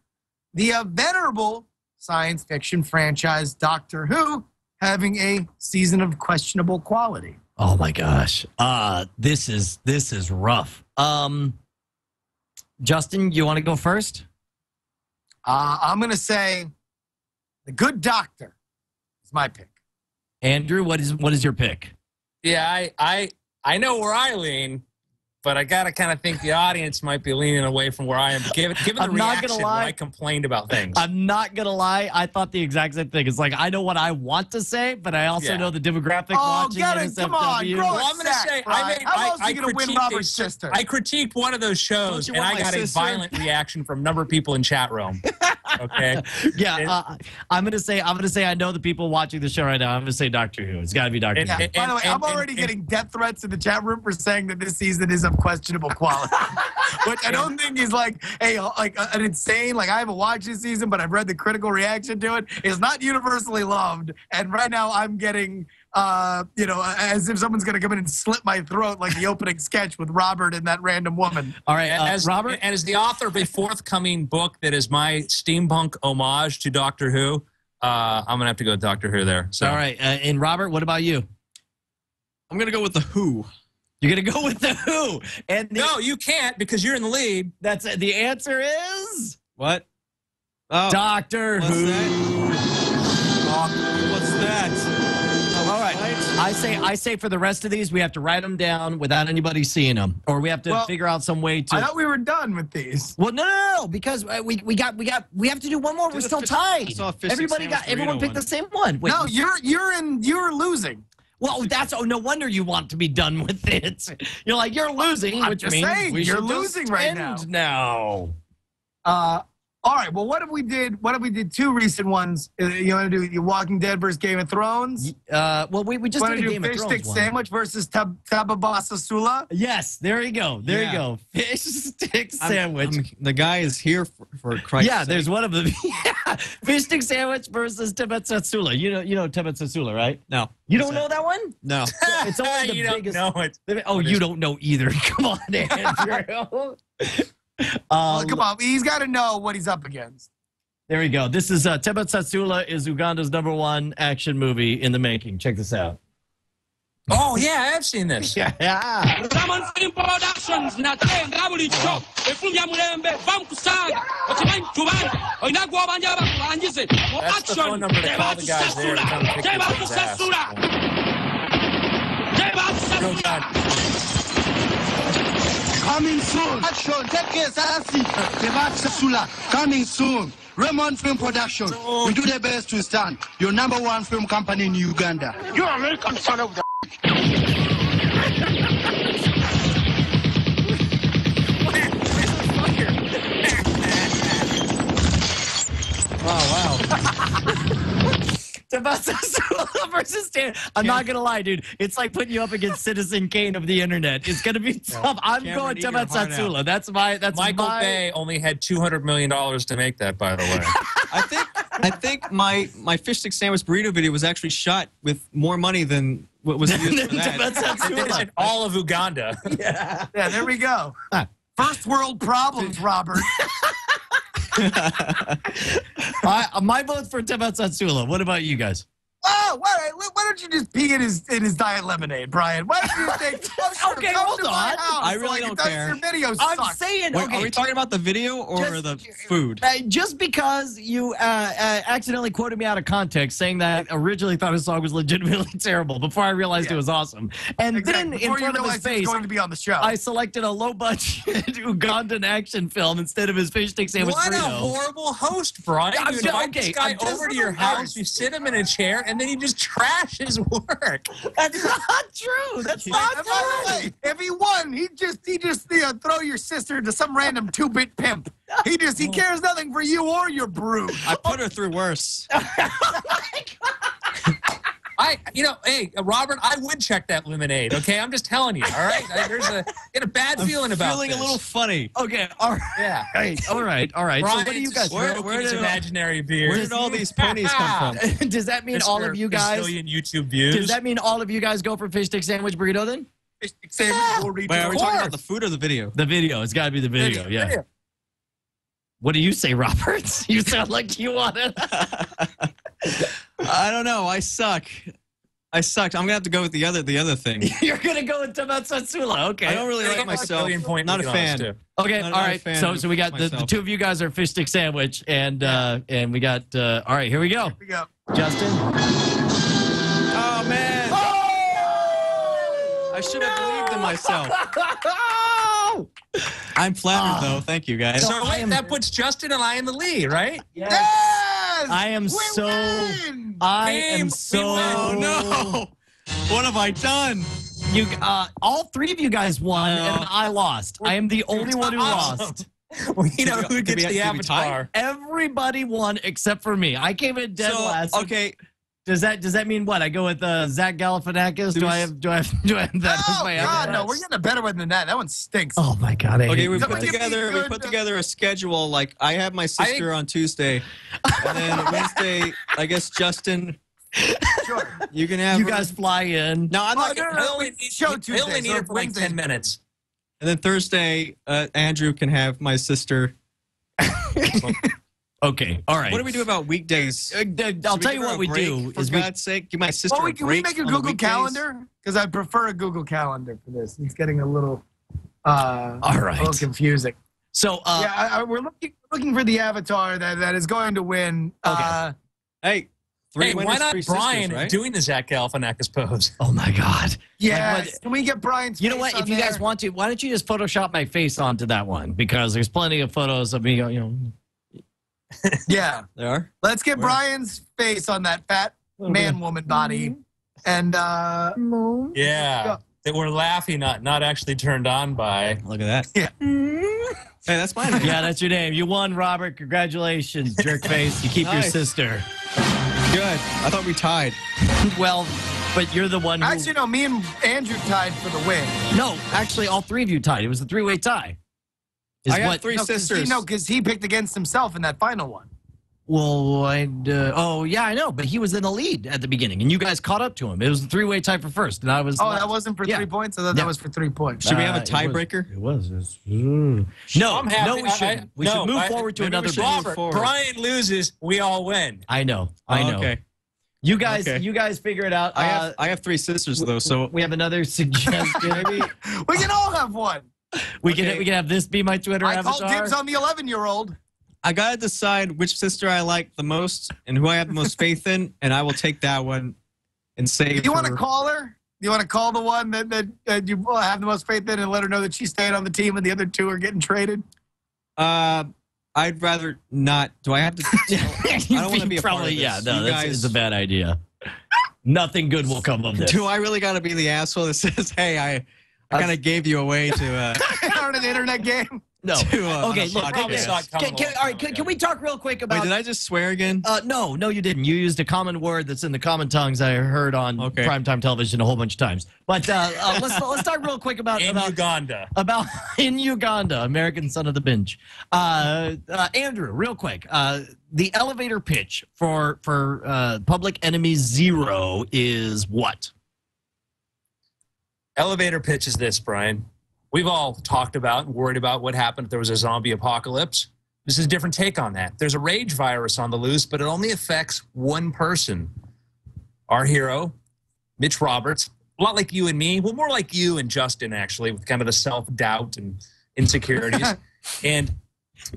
the venerable science fiction franchise Doctor Who, having a season of questionable quality. Oh my gosh. This is rough. Justin, you want to go first? I'm gonna say The Good Doctor is my pick. Andrew, what is your pick? Yeah, I know where I lean, but I gotta kind of think the audience might be leaning away from where I am. Given the I'm not reaction gonna when lie. I complained about things. I'm not gonna lie. I thought the exact same thing. It's like I know what I want to say, but I also Yeah. know the demographic Oh, watching get it. NSFW. Come on, grow Well, I'm gonna sack, say Brian. How else are you gonna win critiqued Robert's sister? I critiqued one of those shows, Don't you and want I my got sister? a violent reaction from a number of people in chat room. Okay. Yeah, I'm gonna say I know the people watching the show right now. I'm gonna say Doctor Who. It's got to be Doctor And- Who. Yeah. By the way, I'm already getting death threats in the chat room for saying that this season is of questionable quality, which I don't think is like an insane. Like I haven't watched this season, but I've read the critical reaction to it. It's not universally loved, and right now I'm getting, as if someone's gonna come in and slit my throat, like the opening sketch with Robert and that random woman. All right, as Robert. and as the author of a forthcoming book that is my steampunk homage to Doctor Who, I'm gonna have to go with Doctor Who there. So. All right, and Robert, what about you? I'm going to go with the Who. You're gonna go with the Who, and No, you can't because you're in the lead. that's the answer is What? Oh, Doctor what's Who. that? What's that? All right, I say for the rest of these, we have to write them down without anybody seeing them, or we have to Well, figure out some way to. I thought we were done with these. Well, no, because we have to do one more. We're the still fish- tied. I saw a fish Everybody sandwich everyone burrito picked one. the same one. Wait, No, you're losing. well, no wonder you want to be done with it. You're like you're losing, I'm which just means saying, we you're should losing just right end now. All right. Well, what if we did 2 recent ones? You want to do your Walking Dead versus Game of Thrones? Well, we just did a Game of fish Thrones stick one. sandwich versus Tababasa Sula? Yes, there you go. There you go. Fish stick sandwich. The guy is here for Christ's sake. There's one of them. Fish stick sandwich versus Tebetsatsula. You know Tebetsatsula, right? No. You don't know that one? No. It's only the You don't biggest. know it. Oh, you don't know either. Come on, Andrew. Well, come on. He's got to know what he's up against. There we go. This is Tebetsatsula is Uganda's #1 action movie in the making. Check this out. Oh, yeah, I have seen this. Yeah. Productions na tenga buli cho efumbya mulembe bamukusaga okimanyi tubanja olina gwobanja bakubangize That's the phone number to call the guys there to come pick your kid's ass. Go, God. Coming soon. Action. Take care, Sarasi. Sula. Coming soon. Raymond Film Production. We do the best to stand. Your #1 film company in Uganda. You're American son of the. Tebetsatsula versus Stan. I'm not gonna lie, dude. It's like putting you up against Citizen Kane of the internet. It's gonna be tough. I'm going Tebetsatsula. That's Michael Bay only had $200 million to make that, by the way. I think my fish stick sandwich burrito video was actually shot with more money than what was used for that. It's in all of Uganda. Yeah, there we go. First world problems, Robert. My vote's for Tebetsatsula. What about you guys? Oh, why don't you just pee in his diet lemonade, Brian? Why don't you think? Okay, hold on. I really don't care. Your video I'm sucks. saying, Wait, okay. are we talking about the video or the food? Just because you accidentally quoted me out of context saying that I originally thought his song was legitimately terrible before I realized it was awesome. And then in front of his face, going to be on the show. I selected a low-budget Ugandan action film instead of his fish stick sandwich What a burrito. horrible host, Brian. You invite this guy over to your house, you sit him in a chair, and then you just trash his work. That's not true. That's not By the way, if he won, he just throw your sister to some random 2-bit pimp. He cares nothing for you or your brood. I put her through worse. Hey, Robert, I would check that lemonade. Okay, I'm just telling you. All right, get a bad feeling about Feeling this. a little funny. Okay, all right. Yeah. Hey, all right. Brian, So what do you guys? Where did imaginary beer? Where did all these ponies come from? Does that mean all of you guys? YouTube views. Does that mean all of you guys go for fish stick sandwich burrito then? Fish stick sandwich burrito. Wait, are we talking about the food or the video? The video. It's got to be the video. Yeah. Video. What do you say, Robert? You sound like you want it. I don't know. I suck. I sucked. I'm gonna have to go with the other thing. You're gonna go with Tebetsatsula. Okay. I don't really like myself. Not a fan. Okay. Not all a right. fan So we got the two of you guys are fish stick sandwich, and we got all right. Here we go. Here we go. Justin. Oh man. I should have believed in myself. I'm flattered though. Thank you guys. So wait, that puts Justin and I in the lead, right? Yes! I am so. win! I am so. Oh no! What have I done? You, all three of you guys won, and I lost. I am the only one who lost. You know who gets the avatar. Everybody won except for me. I came in dead last. Okay. Does that mean what? I go with Zach Galifianakis? Do I have that as my God, avatar? no, we're getting a better one than that. That one stinks. Oh my God! Okay, we Somebody put together a schedule. Like I have my sister on Tuesday, and then Wednesday, I guess Justin. Sure. You can have you her. guys fly in. No, I'm not. I only need her for like 10 minutes. And then Thursday, Andrew can have my sister. Okay, all right. What do we do about weekdays? I'll tell you what we do. For God's sake, give my sister a break. Can we make a on the Google weekdays? Calendar? Because I prefer a Google Calendar for this. It's getting a little, all right, a little confusing. So we're looking for the avatar that is going to win. Okay. Hey, why not three Brian sisters, right? doing the Zach Galifianakis pose? Oh my God. Yeah. Can we get Brian's? You know what? face If on you there? guys want to, why don't you just Photoshop my face onto that one? Because there's plenty of photos of me. Yeah. There are. Let's get Brian's face on that fat man-woman body, and Yeah. That we're laughing at, not actually turned on by. Look at that. yeah. Hey, that's my name. Yeah, that's your name. You won, Robert. Congratulations, jerkface. You keep your Nice. sister. Good. I thought we tied. Well, but you're the one who... Actually, no, me and Andrew tied for the win. No, actually, all three of you tied. It was a three-way tie. I got three sisters. Because he picked against himself in that final one. Well, oh, yeah, I know, but he was in the lead at the beginning, and you guys caught up to him. It was a three-way tie for first, and I was... Oh, that wasn't for 3 points? I thought that was for 3 points. Should we have a tiebreaker? It was. No, I'm happy. we shouldn't. We should move forward to another... Robert, Brian loses, we all win. I know. Okay. You guys figure it out. I have three sisters though, so we have another suggestion. Maybe we can all have one. We can have this be my Twitter I avatar. call dibs on the 11-year-old. I gotta decide which sister I like the most and who I have the most faith in, and I will take that one and say. Do you want to call her? Do you want to call the one that you have the most faith in and let her know that she's staying on the team and the other two are getting traded? I'd rather not. Do I have to? I don't want to be a part of this. Yeah, no, that's a bad idea. Nothing good will come of this. Do I really got to be the asshole that says, "Hey, I kind of gave you away to an internet game"? No. Okay, look. All right, can we talk real quick about... Wait, did I just swear again? No, you didn't. You used a common word that's in the common tongues I heard on primetime television a whole bunch of times. But let's talk real quick about Uganda. In Uganda, American son of the binge. Andrew, real quick. The elevator pitch for Public Enemy Zero is what? Elevator pitch is this, Brian. We've all talked about and worried about what happened if there was a zombie apocalypse. This is a different take on that. There's a rage virus on the loose, but it only affects one person. Our hero, Mitch Roberts, a lot like you and me. Well, more like you and Justin, actually, with kind of the self-doubt and insecurities. And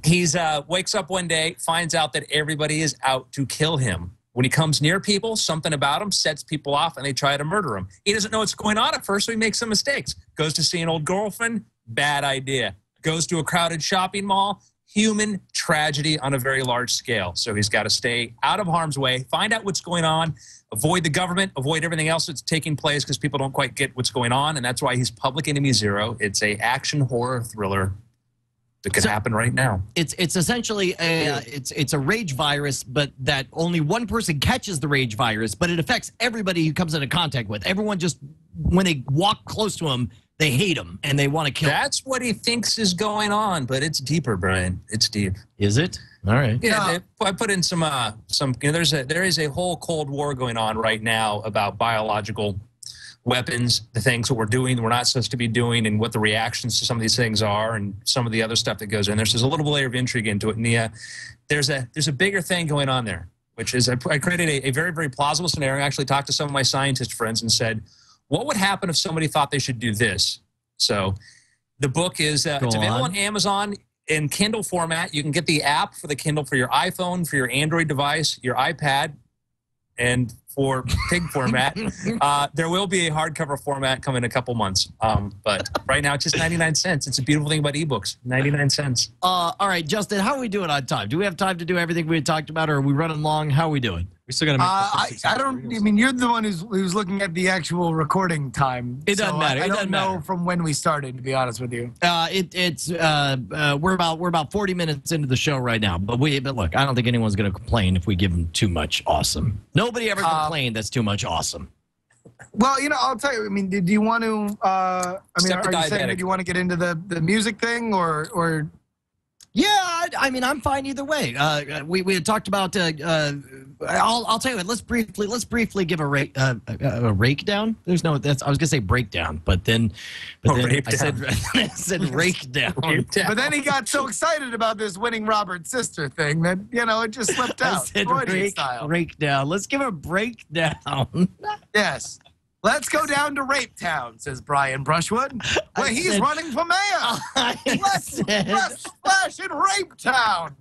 he's wakes up one day, finds out that everybody is out to kill him. When he comes near people, something about him sets people off, and they try to murder him. He doesn't know what's going on at first, so he makes some mistakes. Goes to see an old girlfriend, bad idea. Goes to a crowded shopping mall, human tragedy on a very large scale. So he's got to stay out of harm's way, find out what's going on, avoid the government, avoid everything else that's taking place because people don't quite get what's going on, and that's why he's Public Enemy Zero. It's a action horror thriller that could happen right now. It's essentially it's a rage virus, but that only one person catches the rage virus, but it affects everybody who comes into contact with. Everyone just, when they walk close to him, they hate him and they want to kill him. That's what he thinks is going on, but it's deeper, Brian. It's deep. Is it? All right. Yeah, I put in some there is a whole Cold War going on right now about biological weapons, the things that we're doing, we're not supposed to be doing, and what the reactions to some of these things are, and some of the other stuff that goes in. There's a little layer of intrigue into it. And there's a bigger thing going on there, which is I created a very, very plausible scenario. I actually talked to some of my scientist friends and said, what would happen if somebody thought they should do this? So the book is it's available on Amazon in Kindle format. You can get the app for the Kindle for your iPhone, for your Android device, your iPad, and for pig format. There will be a hardcover format coming in a couple months. But right now, it's just 99 cents. It's a beautiful thing about ebooks, 99 cents. All right, Justin, how are we doing on time? Do we have time to do everything we had talked about, or are we running long? How are we doing? We still got to make I mean, you're the one who's looking at the actual recording time. It doesn't matter. I don't know from when we started, to be honest with you. We're about 40 minutes into the show right now. But look, I don't think anyone's going to complain if we give them too much awesome. Nobody ever complained that's too much awesome. Well, I'll tell you. I mean, do you want to? are you saying that you want to get into the music thing or? Yeah, I mean, I'm fine either way. We had talked about. I'll tell you what. Let's briefly give a rake down. There's no. I was gonna say breakdown, but then I said rake down. But then he got so excited about this winning Robert's sister thing that it just slipped out. I said rake down. Let's give a breakdown. Yes. Let's go down to Rape Town, says Brian Brushwood. Well, he's running for mayor. Let's splash in Rape Town.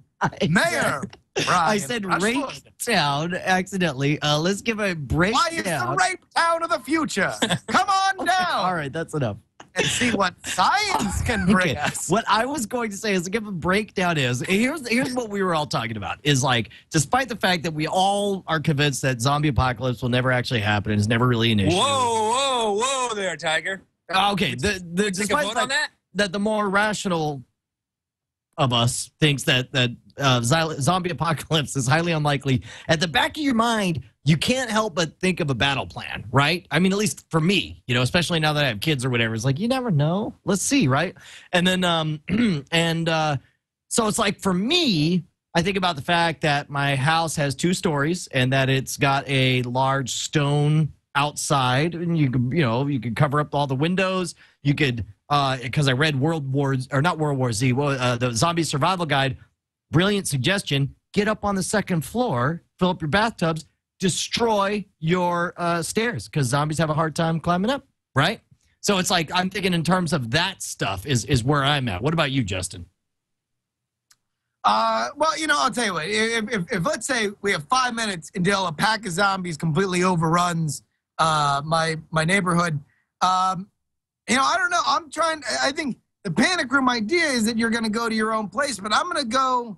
Mayor Brian I said Brushwood. Rape Town accidentally. Let's give a breakdown. Why is the Rape Town of the future? Come on down. All right, that's enough. And see what science can bring us. What I was going to say is to give a breakdown here's what we were all talking about is like, despite the fact that we all are convinced that zombie apocalypse will never actually happen and is never really an issue. Whoa there, Tiger. Okay, despite the fact that the more rational of us thinks that zombie apocalypse is highly unlikely, at the back of your mind, you can't help but think of a battle plan, right? I mean, at least for me, especially now that I have kids or whatever, it's like, you never know. Let's see, right? And then, so it's like for me, I think about the fact that my house has 2 stories and that it's got a large stone outside, and you could cover up all the windows. You could, because I read the Zombie Survival Guide, brilliant suggestion. Get up on the 2nd floor, fill up your bathtubs, destroy your stairs because zombies have a hard time climbing up, right? So it's like I'm thinking in terms of that stuff is where I'm at. What about you, Justin? Well, I'll tell you what. If let's say we have 5 minutes until a pack of zombies completely overruns my neighborhood, I don't know. I think the panic room idea is that you're going to go to your own place, but I'm going to go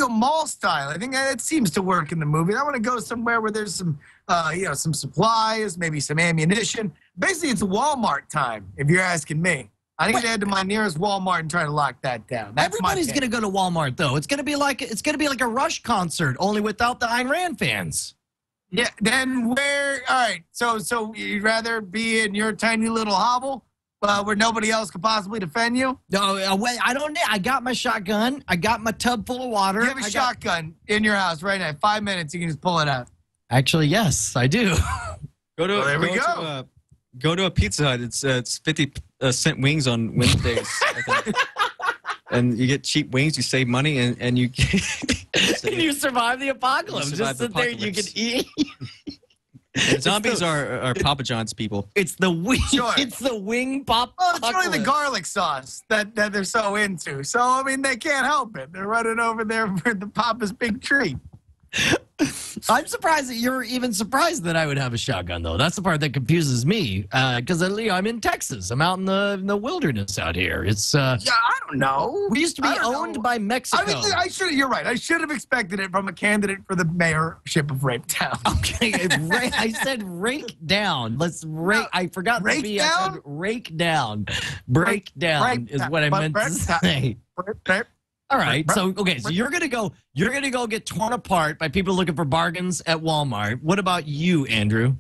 mall style. I think it seems to work in the movie. I want to go somewhere where there's some, some supplies, maybe some ammunition. Basically, it's Walmart time, if you're asking me. I need to head to my nearest Walmart and try to lock that down. Everybody's going to go to Walmart, though. It's going to be like a Rush concert, only without the Ayn Rand fans. Yeah. Then where? All right. So you'd rather be in your tiny little hovel where nobody else could possibly defend you? No, I don't. I got my shotgun. I got my tub full of water. You have a shotgun in your house right now. 5 minutes, you can just pull it out. Actually, yes, I do. There we go. Go to a Pizza Hut. It's 50-cent wings on Wednesdays, I think. And you get cheap wings. You save money, and you and you survive the apocalypse. Just sit there, you can eat. Zombies are Papa John's people. It's the wing. Sure. It's the wing pop. Well, it's really the garlic sauce that they're so into. So I mean, they can't help it. They're running over there for the Papa's big treat. I'm surprised that you're even surprised that I would have a shotgun, though. That's the part that confuses me, because I'm in Texas. I'm out in the wilderness out here. It's I don't know. We used to be owned by Mexico. I mean, you're right. I should have expected it from a candidate for the mayorship of Rape Town. Okay, I said rake down. Let's rake. I forgot rake the B. Down? I said rake down. Break down is what I meant to say. All right, so you're gonna go get torn apart by people looking for bargains at Walmart. What about you, Andrew?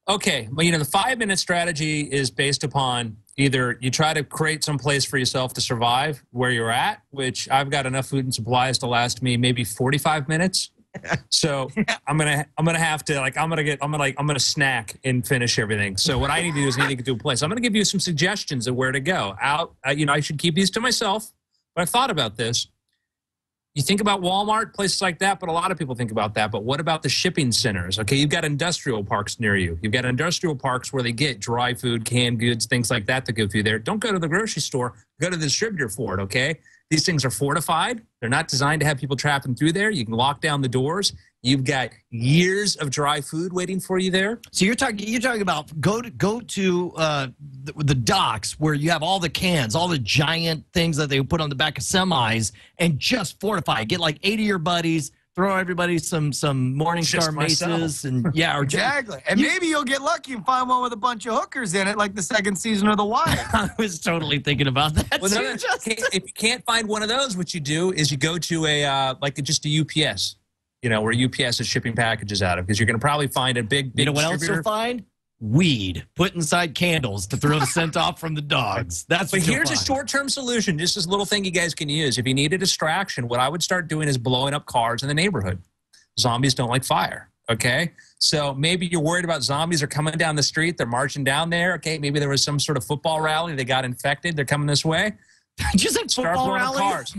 Okay, well, the 5-minute strategy is based upon either you try to create some place for yourself to survive where you're at, which I've got enough food and supplies to last me maybe 45 minutes. So I'm gonna have to I'm gonna snack and finish everything. So what I need to do is I need to get to a place. I'm gonna give you some suggestions of where to go. I should keep these to myself. But I've thought about this. You think about Walmart, places like that, but a lot of people think about that. But what about the shipping centers? Okay, you've got industrial parks near you. You've got industrial parks where they get dry food, canned goods, things like that go through there. Don't go to the grocery store. Go to the distributor for it, okay? These things are fortified. They're not designed to have people trapping through there. You can lock down the doors. You've got years of dry food waiting for you there. So you're talking about go to the docks where you have all the cans, all the giant things that they put on the back of semis, and just fortify. Get like 8 of your buddies, throw everybody some Morningstar maces, and exactly. And maybe you'll get lucky and find one with a bunch of hookers in it, like the 2nd season of The Wire. I was totally thinking about that. Well, if you can't find one of those, what you do is you go to just a UPS. Where UPS is shipping packages out of, because you're going to probably find a big You know what else you'll find? Weed put inside candles to throw the scent off from the dogs. But here's a short-term solution. Just this little thing you guys can use. If you need a distraction, what I would start doing is blowing up cars in the neighborhood. Zombies don't like fire, okay? So maybe you're worried about zombies are coming down the street. They're marching down there, okay? Maybe there was some sort of football rally. They got infected. They're coming this way. Just like football rallies?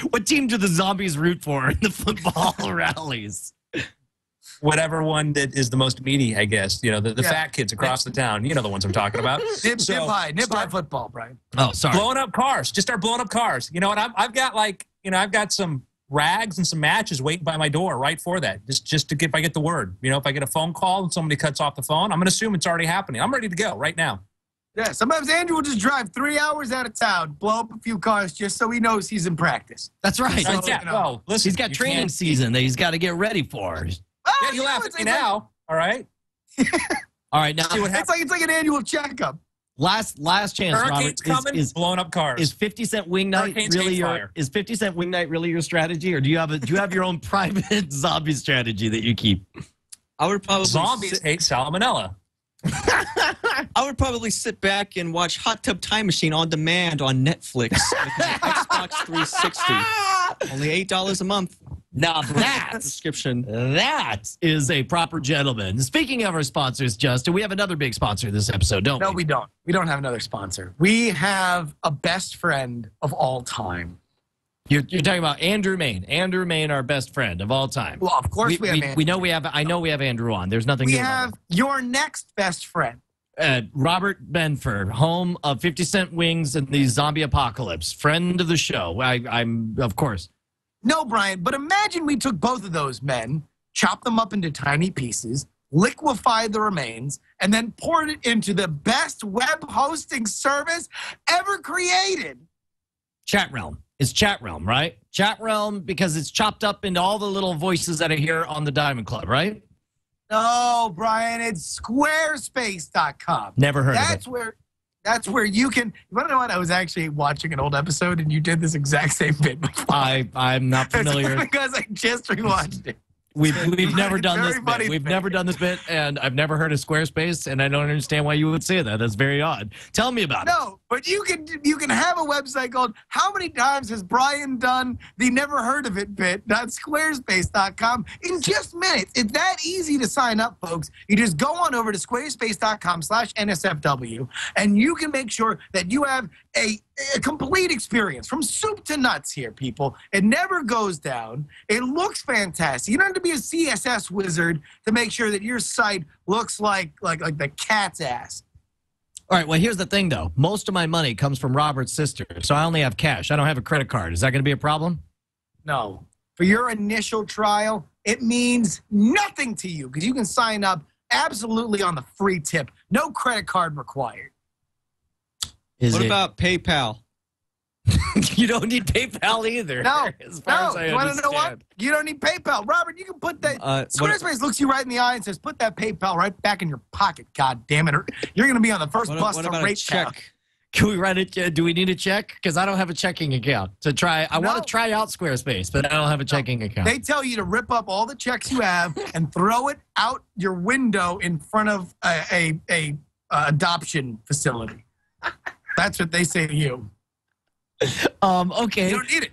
What team do the zombies root for in the football rallies? Whatever one that is the most meaty, I guess. The fat kids across the town. You know the ones I'm talking about. Nip high football, Brian. Oh, sorry. Blowing up cars. Just start blowing up cars. You know what? I've got some rags and some matches waiting by my door right for that. Just to if I get the word. If I get a phone call and somebody cuts off the phone, I'm going to assume it's already happening. I'm ready to go right now. Yeah, sometimes Andrew will just drive 3 hours out of town, blow up a few cars just so he knows he's in practice. That's right. Well, listen, he's got training season that he's got to get ready for. Yeah, you laugh at me now. All right. All right, now it's like an annual checkup. Last chance, Hurricanes Robert. coming, blowing up cars. Is 50-cent wing night Hurricanes really came your fire. is 50-cent wing night really your strategy, or do you have your own private zombie strategy that you keep? I would probably Zombies hate salmonella. I would probably sit back and watch Hot Tub Time Machine on demand on Netflix with my Xbox 360. Only $8 a month. Now that subscription. That is a proper gentleman. Speaking of our sponsors, Justin, we have another big sponsor this episode, don't we? No, we don't. We don't have another sponsor. We have a best friend of all time. You're talking about Andrew Mayne. Andrew Mayne, our best friend of all time. Well, of course we have Andrew. We know we have. I know we have Andrew on. There's nothing. We new about have your next best friend. Robert Benfer, home of 50-cent wings and the zombie apocalypse. Friend of the show. I'm of course. No, Brian, but imagine we took both of those men, chopped them up into tiny pieces, liquefied the remains, and then poured it into the best web hosting service ever created. Chat Realm. It's Chat Realm, right? Chat Realm because it's chopped up into all the little voices that are here on the Diamond Club, right? No, Brian, it's squarespace.com. Never heard of it. That's where you can. You want to know what? I was actually watching an old episode, and you did this exact same bit before. I'm not familiar. Because I just rewatched it. We've never done this Very bit. We've never done this bit, and I've never heard of Squarespace, and I don't understand why you would say that. That's very odd. Tell me about it. No, but you can have a website called How Many Times Has Brian Done the Never Heard of It bit.squarespace.com in just minutes. It's that easy to sign up, folks. You just go on over to squarespace.com/NSFW, and you can make sure that you have a complete experience from soup to nuts here, people. It never goes down. It looks fantastic. You don't have to be a CSS wizard to make sure that your site looks like the cat's ass. All right, well, here's the thing, though. Most of my money comes from Robert's sister, so I only have cash. I don't have a credit card. Is that going to be a problem? No. For your initial trial, it means nothing to you because you can sign up absolutely on the free tip. No credit card required. What about PayPal? You don't need PayPal either. No, as far as I you want to know what? understand. You don't need PayPal. Robert, you can put that. Squarespace looks you right in the eye and says, put that PayPal right back in your pocket, God damn it. Or you're going to be on the first bus to rate check. Can we write it? Do we need a check? Because I don't have a checking account to try. I want to try out Squarespace, but I don't have a checking account. They tell you to rip up all the checks you have and throw it out your window in front of a adoption facility. That's what they say to you. Okay. You don't need it.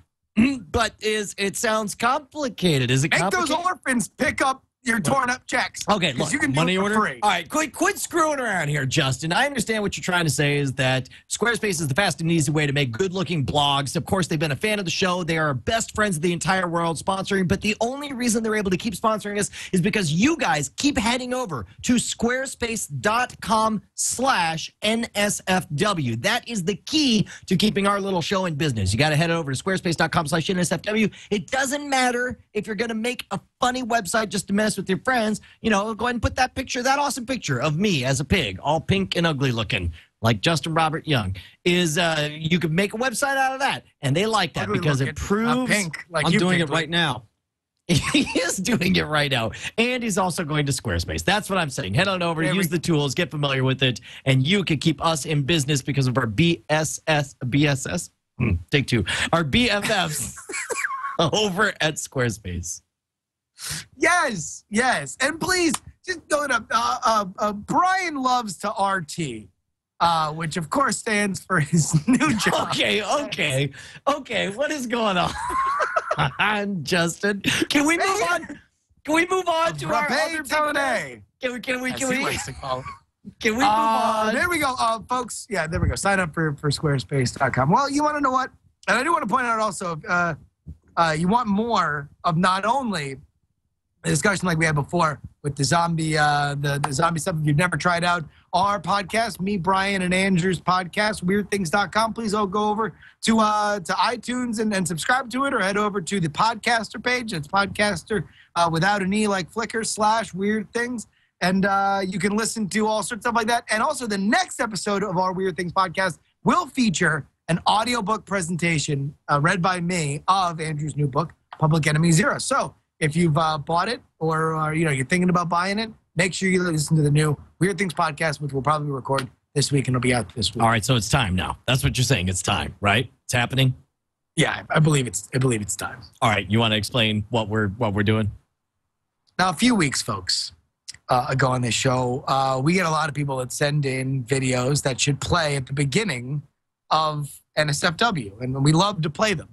But it sounds complicated. Is it Make complicated? those orphans pick up your torn up checks. Okay, look, you can do money it for order. free. All right, quit screwing around here, Justin. I understand what you're trying to say is that Squarespace is the fast and easy way to make good-looking blogs. Of course, they've been a fan of the show. They are our best friends of the entire world sponsoring, but the only reason they're able to keep sponsoring us is because you guys keep heading over to squarespace.com/NSFW. That is the key to keeping our little show in business. You got to head over to squarespace.com/NSFW. It doesn't matter if you're going to make a funny website just to mess with your friends. You know, go ahead and put that picture, that awesome picture of me as a pig, all pink and ugly looking, like Justin Robert Young. You could make a website out of that, and they like that because it proves. Pink, like I'm you doing pink it right now. He is doing it right now, and he's also going to Squarespace. That's what I'm saying. Head on over, use the tools, get familiar with it, and you can keep us in business because of our BSS. Take two. Our BFFs over at Squarespace. Yes. And please, just go to Brian Loves to RT, which of course stands for his new job. Okay. What is going on? Justin, can we move on? Can we move on to our other Tone? Can we move on? There we go, folks. Yeah, there we go. Sign up for squarespace.com. Well, you want to know what? And I do want to point out also, you want more of not only the discussion like we had before with the zombie, the zombie stuff. If you've never tried out our podcast, me, Brian, and Andrew's podcast, weirdthings.com, please go over to iTunes and subscribe to it, or head over to the podcaster page. It's podcaster without an E like Flickr /Weird Things. And you can listen to all sorts of stuff like that. And also the next episode of our Weird Things podcast will feature an audiobook presentation read by me of Andrew's new book, Public Enemy Zero. So if you've bought it or you're thinking about buying it, make sure you listen to the new Weird Things podcast, which we'll probably record this week, and it'll be out this week. All right, so it's time now. That's what you're saying. It's time, right? It's happening. Yeah, I believe it's time. All right, you want to explain what we're doing? Now, a few weeks, folks, ago on this show, we get a lot of people that send in videos that should play at the beginning of NSFW, and we love to play them.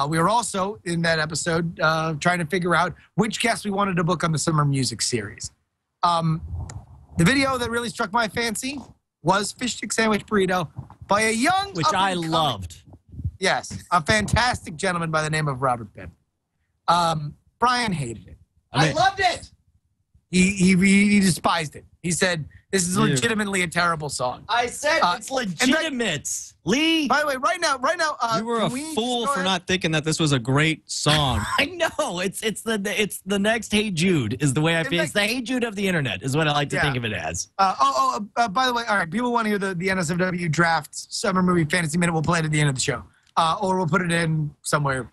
We were also, in that episode, trying to figure out which guests we wanted to book on the Summer Music Series. The video that really struck my fancy was Fish Stick Sandwich Burrito by a young... Which I loved. Yes, a fantastic gentleman by the name of Robert Benfer. Brian hated it. I loved it! He despised it. He said, this is legitimately a terrible song. I said it's legitimate. Lee. By the way, right now, you were a fool for not thinking that this was a great song. I know. It's the next Hey Jude is the way I feel. It's the Hey Jude of the internet is what I like to think of it as. By the way, all right, people want to hear the NSFW Draft Summer Movie Fantasy Minute. We'll play it at the end of the show. Or we'll put it in somewhere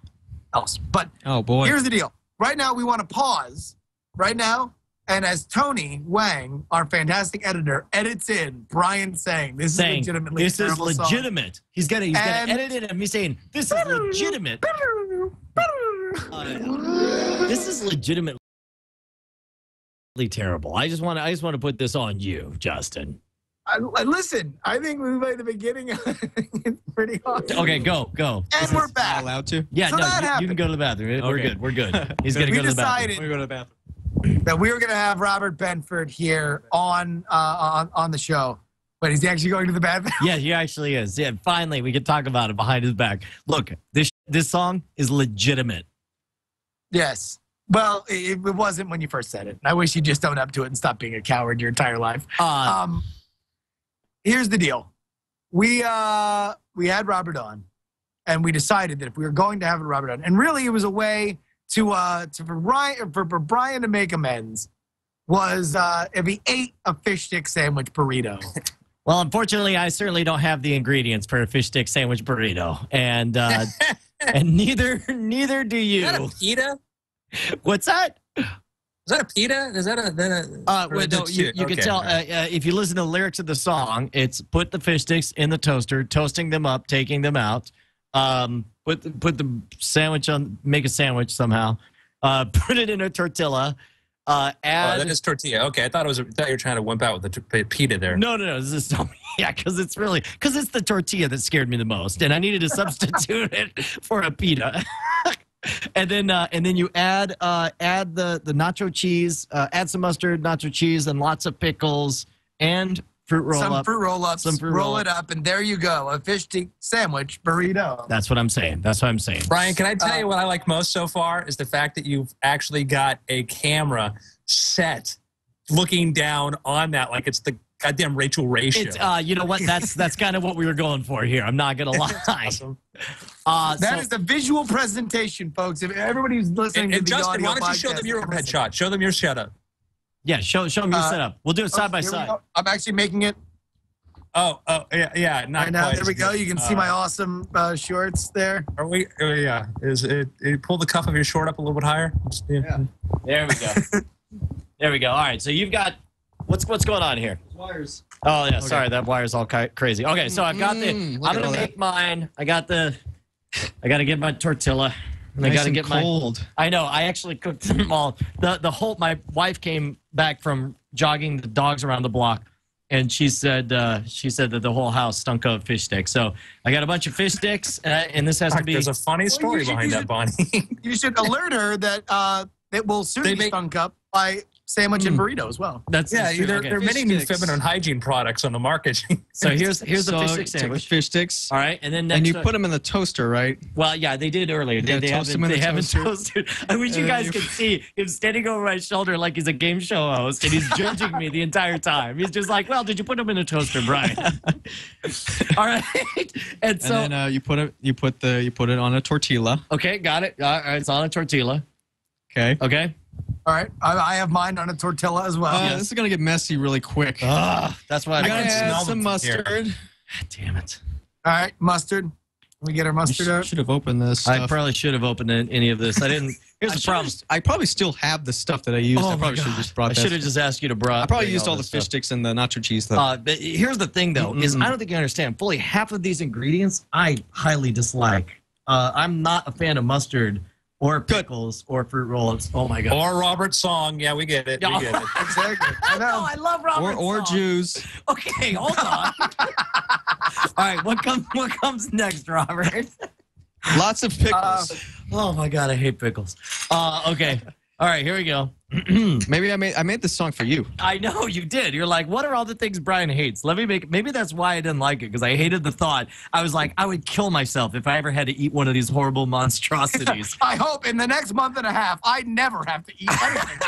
else. But oh boy, here's the deal. Right now, we want to pause right now. And as Tony Wang, our fantastic editor, edits in Brian saying this is legitimately this is legitimate. Song. He's gonna edit it and me saying this is legitimate. This is legitimately terrible. I just want to put this on you, Justin. Listen, I think we play the beginning. It's pretty awesome. Okay, go. And we're back. Allowed to? Yeah, so no, you can go to the bathroom. Okay. We're good. He's gonna go to the bathroom. We're going to the bathroom. That we were going to have Robert Benfer here on the show, but he's actually going to the bathroom. Yeah, he actually is. Yeah, finally we can talk about it behind his back. Look, this song is legitimate. Yes. Well, it wasn't when you first said it. I wish you'd just own up to it and stop being a coward your entire life. Here's the deal. We had Robert on, and we decided that if we were going to have Robert on, and really it was a way for Brian to make amends was if he ate a fish stick sandwich burrito. Well, unfortunately, I certainly don't have the ingredients for a fish stick sandwich burrito, and and neither do you. Is that a pita? What's that? Is that a pita? Is that a? Well, no, you can tell if you listen to the lyrics of the song. It's put the fish sticks in the toaster, toasting them up, taking them out. Put the sandwich on, make a sandwich somehow. Put it in a tortilla. Add. That is tortilla. Okay, I thought you were trying to wimp out with the pita there. No. This is because it's the tortilla that scared me the most, and I needed to substitute it for a pita. And then you add the nacho cheese, add some mustard, nacho cheese, and lots of pickles and fruit roll-ups. Roll it up, and there you go, a fish stick sandwich burrito. That's what I'm saying. Brian, can I tell you what I like most so far is the fact that you've actually got a camera set looking down on that like it's the goddamn Rachel Ray show. You know what? That's kind of what we were going for here. I'm not going to lie. Awesome. That is the visual presentation, folks. If everybody who's listening to the Justin, audio why don't you show them your overhead shot? Show them your setup. Yeah, show them your setup. We'll do it side by side. I'm actually making it. Oh, yeah. Not right now, there we go. You can see my awesome shorts there. Are we? Yeah. Is it? Pull the cuff of your short up a little bit higher. Yeah. There we go. There we go. All right. So you've got what's going on here? Wires. Oh yeah. Okay. Sorry, that wire's all crazy. Okay, so I've got I'm gonna make mine. I got to get my tortilla. And nice I gotta get cold. I know. I actually cooked them all. My wife came back from jogging the dogs around the block, and she said that the whole house stunk of fish sticks. So I got a bunch of fish sticks, and this has to be. There's a funny story behind that, Bonnie. You should alert her that it will soon be stunk up by sandwich and burrito as well. There are many new feminine hygiene products on the market. So here's the fish stick sandwich. Fish sticks. All right, and then next and you put them in the toaster, right? Well, yeah, they did earlier. They haven't toasted. I wish you guys could see him standing over my shoulder like he's a game show host, and he's judging me the entire time. He's just like, "Well, did you put them in a toaster, Brian?" All right, and then you put it on a tortilla. Okay, got it. All right, it's on a tortilla. Okay. All right, I have mine on a tortilla as well. This is gonna get messy really quick. That's why I gotta add some mustard. God damn it! All right, mustard. Can we get our mustard out? Should have opened this. I probably should have opened any of this. I didn't. Here's the problem. I probably still have the stuff that I used. I probably should have just brought that. I should have just asked you to bring. I probably used all the fish sticks and the nacho cheese, though. But here's the thing, though, is I don't think you understand. Fully half of these ingredients I highly dislike. I'm not a fan of mustard or pickles or fruit roll-ups. Oh, my God. Or Robert's song. Yeah, we get it. We get it. Exactly. I know. I love Robert's or song. Jews. Okay, hold on. All right, what comes next, Robert? Lots of pickles. Oh, my God, I hate pickles. Okay. All right, here we go. Maybe I made this song for you. I know you did. You're like, what are all the things Brian hates? Let me make. Maybe that's why I didn't like it, because I hated the thought. I was like, I would kill myself if I ever had to eat one of these horrible monstrosities. I hope in the next month and a half I never have to eat anything.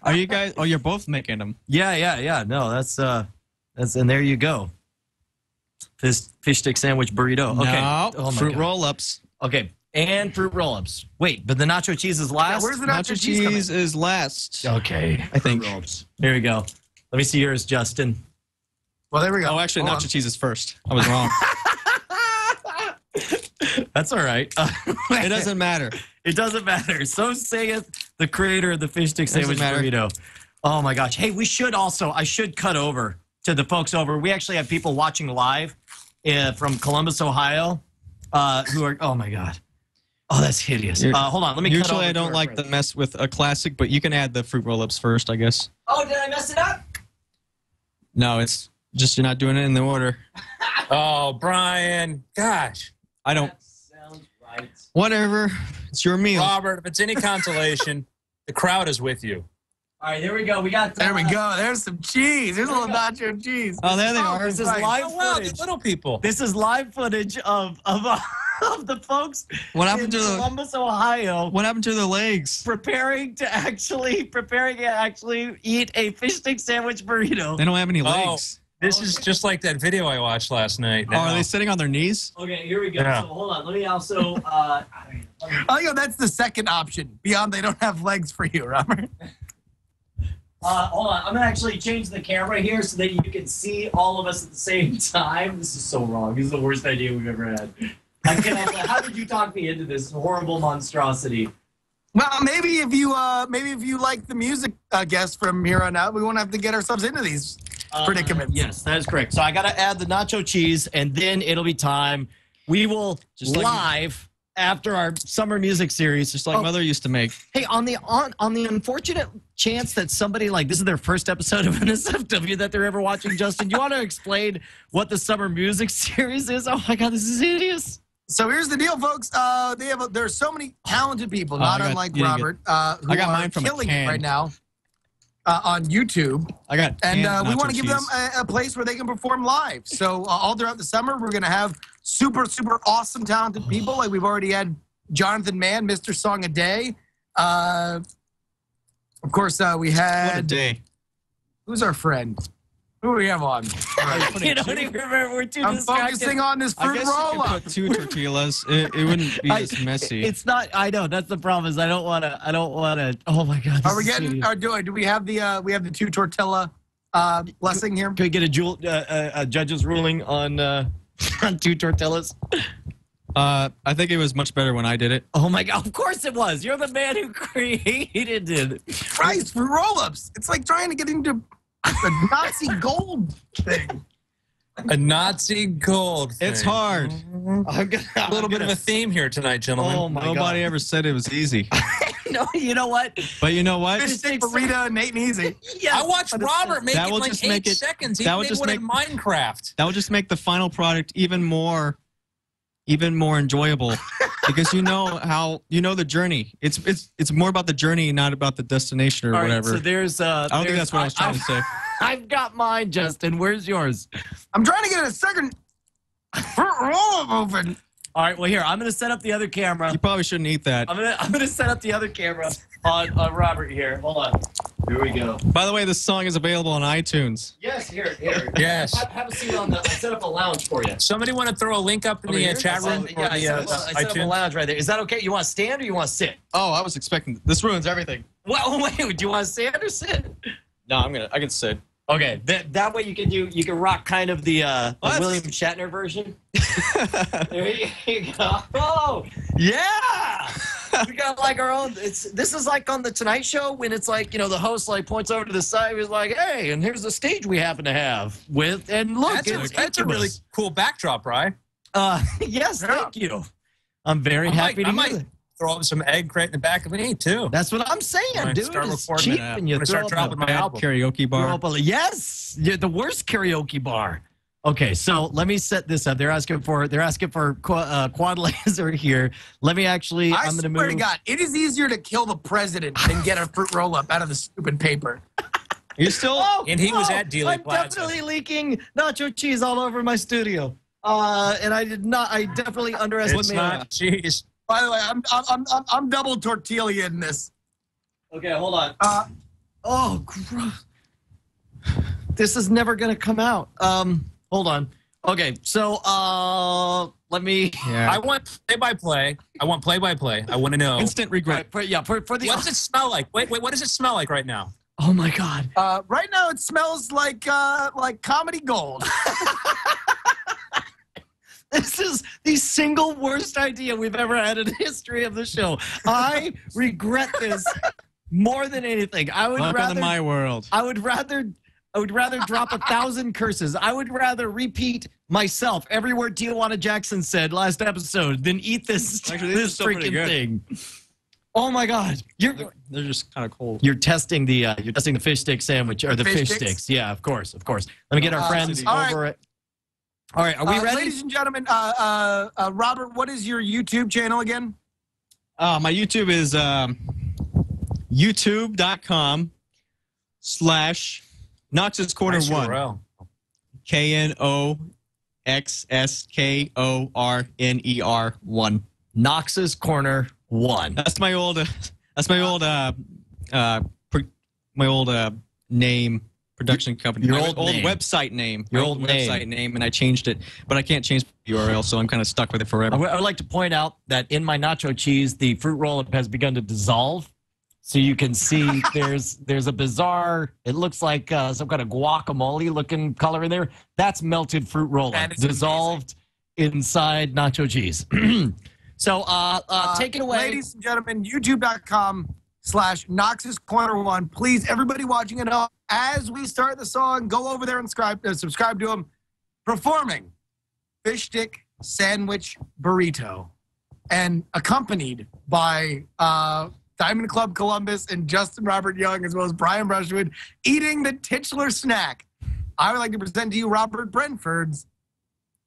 Are you guys? Oh, you're both making them. Yeah. No, that's and there you go. Fish stick sandwich burrito. Okay. No, Oh my fruit God. roll-ups. Okay. And fruit roll-ups. Wait, but the nacho cheese is last? Yeah, where's the Nacho cheese is last. Okay. I think. Here we go. Let me see yours, Justin. Well, there we go. Oh, actually, Hold nacho on. cheese is first. I was wrong. That's all right. It doesn't matter. It doesn't matter. So saith the creator of the fish stick Doesn't sandwich matter. burrito. Oh my gosh. Hey, I should cut over to the folks over. We actually have people watching live from Columbus, Ohio, who are, oh my God. Oh, that's hideous. Hold on. Let me cut Usually over I to don't our like to friend. mess with a classic, but you can add the fruit roll-ups first, I guess. Oh, did I mess it up? No, it's just you're not doing it in the order. Oh, Brian. Gosh. I don't. That sounds right. Whatever. It's your meal. Robert, if it's any consolation, the crowd is with you. All right, here we go. We got There we go. There's some cheese. There's a little nacho cheese. Oh, there they are. This is Right. live Oh, wow, footage. the little people. This is live footage of the folks What happened in to the? Columbus, Ohio, What happened to the legs? preparing to actually eat a fish stick sandwich burrito. They don't have any Oh, legs. this is just like that video I watched last night. Oh, are they sitting on their knees? Okay, here we go. Yeah. So hold on. Let me also. Oh, that's the second option. Beyond they don't have legs for you, Robert. Hold on. I'm gonna actually change the camera here so that you can see all of us at the same time. This is so wrong. This is the worst idea we've ever had. How did you talk me into this horrible monstrosity? Well, maybe if you like the music guest from here on out, we won't have to get ourselves into these predicaments. Yes, that is correct. So I got to add the nacho cheese, and then it'll be time. We will Just like- live after our summer music series. Just like Mother used to make. Hey, on the unfortunate chance that somebody like this is their first episode of NSFW that they're ever watching, Justin, you want to explain what the summer music series is? Oh my God, this is hideous. So here's the deal, folks. There's so many talented people, I not got- unlike you didn't Robert, who I got are mine from a killing it can. right now on YouTube. I got. And canned we nacho want to give them cheese. a place where they can perform live. So all throughout the summer, we're going to have super, super awesome, talented people. Like we've already had Jonathan Mann, Mr. Song a Day. Of course, we What a had... day. Who's our friend? Who do we have on? You don't even remember. We're too I'm distracted. focusing on this I fruit guess you roll-up. could put 2 tortillas. It wouldn't be as messy. It's not. I know that's the problem. Is I don't want to. Oh my God. Are we getting? Do we have the 2 tortilla blessing here? Can we get a judge's ruling on on 2 tortillas? I think it was much better when I did it. Oh my God! Of course it was. You're the man who created it. Christ, fruit roll-ups. It's like trying to get into a Nazi gold thing. A Nazi gold thing. It's hard. I'm gonna, A little bit of a theme here tonight, gentlemen. Oh my Nobody God. ever said it was easy. No, you know what? But you know what? Fish stick burrito and Nate and Easy. Yes. I watched Robert make That it will like just 8 make it- seconds. He that will made just one in Minecraft. That will just make the final product even more enjoyable because you know the journey. It's more about the journey, not about the destination or All right, whatever. so there's. I don't think that's what I was trying to say. I've got mine, Justin. Where's yours? I'm trying to get a second fruit roll-up open. All right. Well, here I'm gonna set up the other camera. You probably shouldn't eat that. I'm gonna set up the other camera on Robert here. Hold on. Here we go. By the way, this song is available on iTunes. Yes, here. Yes. Have a seat on the. I set up a lounge for you. Somebody want to throw a link up in Over the here? chat room? Yeah, I set up a iTunes? lounge right there. Is that okay? You want to stand or you want to sit? Oh, I was expecting this ruins everything. Well, wait. Do you want to stand or sit? No, I can sit. Okay. That way you can rock kind of the that's- William Shatner version. There you go. Oh, yeah. We got like our own. This is like on the Tonight Show when it's like, the host like points over to the side. He's like, "Hey, and here's the stage we happen to have with." And look, that's a really cool backdrop, right? Yes, thank you. I'm very happy to hear that. Throw up some egg crate in the back of me too. That's what I'm saying, dude. It's cheap, and you start dropping my album. Karaoke bar. Yes, you're the worst karaoke bar. Okay, so let me set this up. They're asking for quad laser here. Let me actually. I'm going to move. I swear to God, it is easier to kill the president than get a fruit roll up out of the stupid paper. You're still. And he was at Dealey Plaza. I'm definitely leaking nacho cheese all over my studio. And I did not. I definitely underestimated. It's not cheese. By the way, I'm double tortilla in this. Okay, hold on. Oh, gross. This is never gonna come out. Hold on. Okay, so let me. Yeah. I want play-by-play. I want play-by-play. I want to know. Instant regret. For the. What does it smell like? Wait. What does it smell like right now? Oh my God. Right now it smells like comedy gold. This is the single worst idea we've ever had in the history of the show. I regret this more than anything. I would Welcome to my world. I would rather drop 1,000 curses. I would rather repeat myself every word Tijuana Jackson said last episode than eat this freaking thing. Oh my God! They're just kind of cold. You're testing the fish stick sandwich or the fish sticks. Yeah, of course. Let me get our friends over it. All right, are we ready? Ladies and gentlemen, Robert, what is your YouTube channel again? My YouTube is youtube.com/Knox's Corner Nice 1. URL. KNOXSKORNER 1. Knox's Corner 1. That's my old name. Production company. Your my old old name. Website name. Your My old website name, and I changed it, but I can't change the URL, so I'm kind of stuck with it forever. I would like to point out that in my nacho cheese, the fruit roll-up has begun to dissolve. So you can see there's a bizarre, it looks like some kind of guacamole-looking color in there. That's melted fruit roll-up, dissolved inside nacho cheese. So take it away. Ladies and gentlemen, youtube.com/Knox's Corner 1. Please, everybody watching it up, as we start the song, go over there and subscribe to him. Performing Fish Stick Sandwich Burrito, and accompanied by Diamond Club Columbus and Justin Robert Young, as well as Brian Brushwood, eating the titular snack. I would like to present to you Robert Benford's.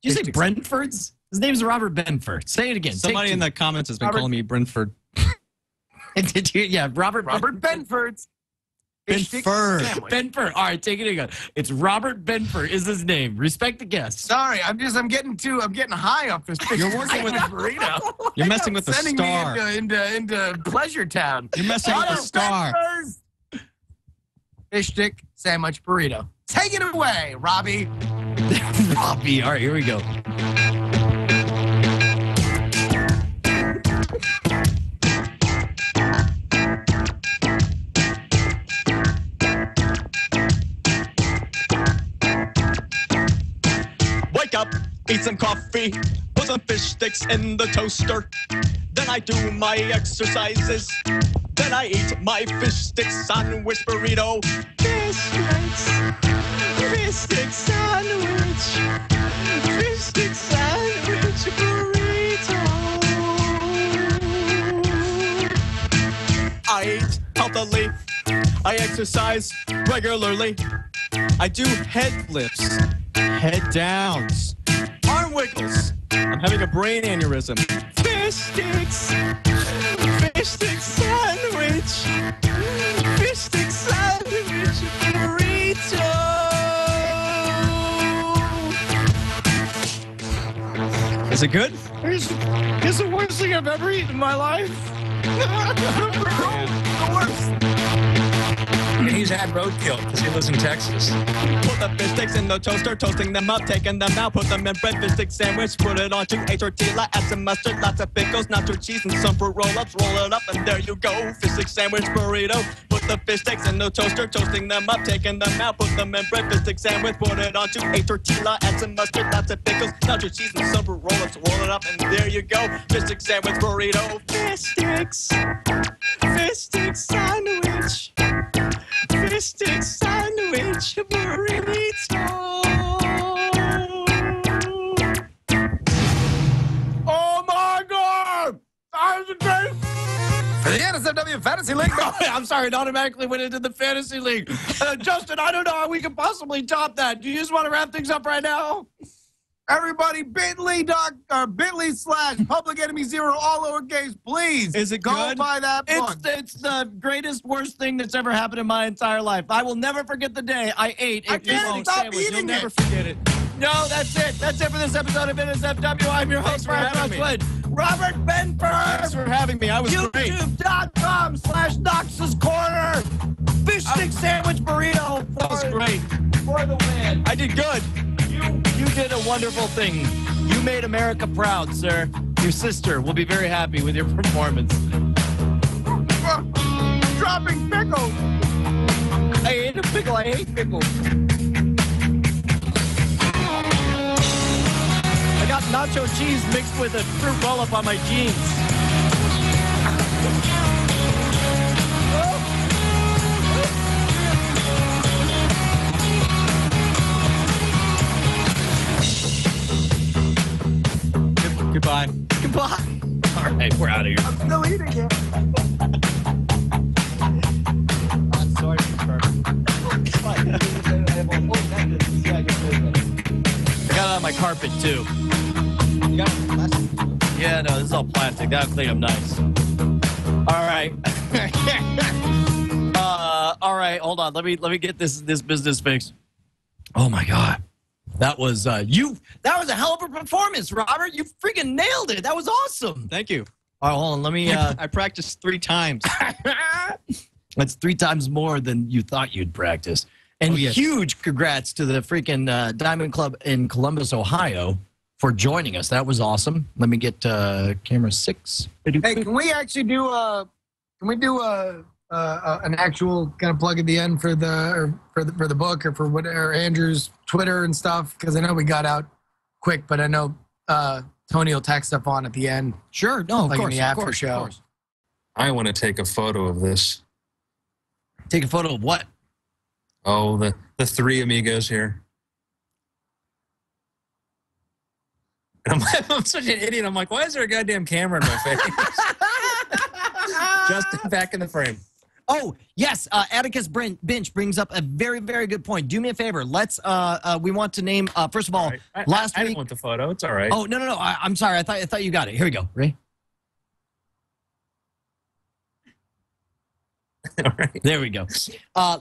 Did you say Brentford's? His name's Robert Benfer. Say it again. Somebody in the comments has been calling me Brentford. Did you? Yeah, Robert Benford's. Benfer. All right, take it again. It's Robert Benfer is his name. Respect the guest. Sorry, I'm getting high off this. You're working with burrito. You're messing with the star. Sending me into Pleasure Town. You're messing with the star. Fish stick sandwich burrito. Take it away, Robbie. Robbie. All right, here we go. Up, eat some coffee, put some fish sticks in the toaster. Then I do my exercises. Then I eat my fish stick sandwich burrito. Fish stick sandwich. Fish stick sandwich burrito. I eat healthily. I exercise regularly. I do head lifts, head downs, arm wiggles. I'm having a brain aneurysm. Fish sticks sandwich, fish stick sandwich burrito. Is it good? It's the worst thing I've ever eaten in my life. The worst. And he's had roadkill because he lives in Texas. Put the fish sticks in the toaster, toasting them up, taking them out, put them in bread, fish stick sandwich, put it onto a tortilla, add some mustard, lots of pickles, nacho cheese, and some fruit roll-ups, roll it up, and there you go, fish stick sandwich burrito. Put Put the fish sticks in the toaster, toasting them up, taking them out, put them in breakfast stick sandwich, put it onto a tortilla, add some mustard, lots of pickles, nacho cheese and some roll-ups, roll it up, and there you go. Fish stick sandwich burrito, fish sticks sandwich, fish stick sandwich burrito. Oh my God! For the NSFW Fantasy League. I'm sorry, it automatically went into the fantasy league. Justin, I don't know how we can possibly top that. Do you just want to wrap things up right now? Everybody, bit.ly/Public Enemy Zero, all lowercase, please. Is it go good? buy that book. It's the greatest, worst thing that's ever happened in my entire life. I will never forget the day I ate a can't stop sandwich. eating You'll never it. forget it. No, that's it. That's it for this episode of NSFW. I'm your host, Robert Benfer. Thanks for having me. I was great. YouTube.com/Knox's Corner. Fish stick sandwich burrito. That was great. For the win. I did good. You did a wonderful thing. You made America proud, sir. Your sister will be very happy with your performance. Dropping pickles. I ate a pickle. I hate pickles. I got nacho cheese mixed with a fruit roll-up on my jeans. Goodbye. Goodbye. All right, we're out of here. I'm still eating it. I'm sorry, I got it on my carpet, too. You got plastic? Yeah, no, this is all plastic. That'll clean up nice. All right. All right, hold on. Let me get this business fixed. Oh my God. That was that was a hell of a performance, Robert. You freaking nailed it. That was awesome. Thank you. All right, hold on. Let me I practiced 3 times. That's 3 times more than you thought you'd practice. And huge congrats to the freaking Diamond Club in Columbus, Ohio for joining us. That was awesome. Let me get camera 6. Hey, can we actually do an actual kind of plug at the end for the book or for whatever Andrew's Twitter and stuff? Because I know we got out quick, but I know Tony will tack stuff on at the end. Sure, no, of like course, in the after of course, show. of course. I want to take a photo of this. Take a photo of what? Oh, the 3 amigos here. And I'm such an idiot. I'm like, why is there a goddamn camera in my face? Justin, back in the frame. Oh, yes. Atticus Bench brings up a very, very good point. Do me a favor. Let's, we want to name, first of all, right. last I week. didn't want the photo. It's all right. Oh, no. I'm sorry. I thought you got it. Here we go. Ready? All right. There we go.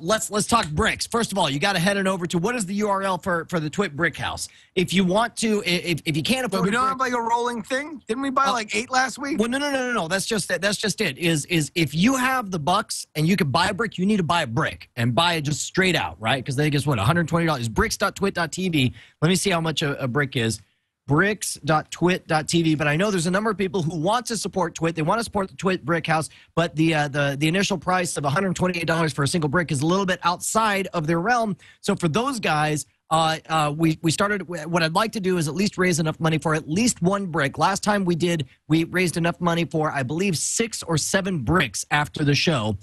Let's talk bricks. First of all, you got to head on over to what is the URL for the Twit Brick House. If you want to, if you can't afford, But we don't have like a rolling thing. Didn't we buy like 8 last week? Well, no. That's just it. That's just it. Is if you have the bucks and you can buy a brick, you need to buy a brick and buy it just straight out, right? Because they guess what, $120. Bricks.twit.tv. Let me see how much a brick is. Bricks.twit.tv. But I know there's a number of people who want to support Twit. They want to support the Twit Brick House, but the initial price of $128 for a single brick is a little bit outside of their realm. So for those guys, we started. What I'd like to do is at least raise enough money for at least 1 brick. Last time we raised enough money for, I believe, 6 or 7 bricks after the show.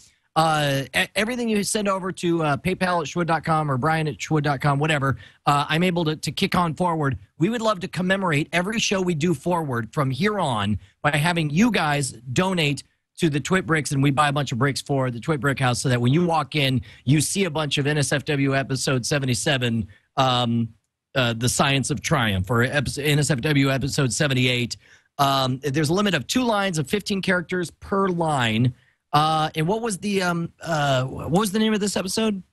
Everything you send over to PayPal@Schwood.com or Brian@Schwood.com, whatever, I'm able to kick on forward. We would love to commemorate every show we do forward from here on by having you guys donate to the Twit Bricks, and we buy a bunch of bricks for the Twit Brick House so that when you walk in, you see a bunch of NSFW episode 77, The Science of Triumph, or NSFW episode 78. There's a limit of 2 lines of 15 characters per line. And what was the name of this episode?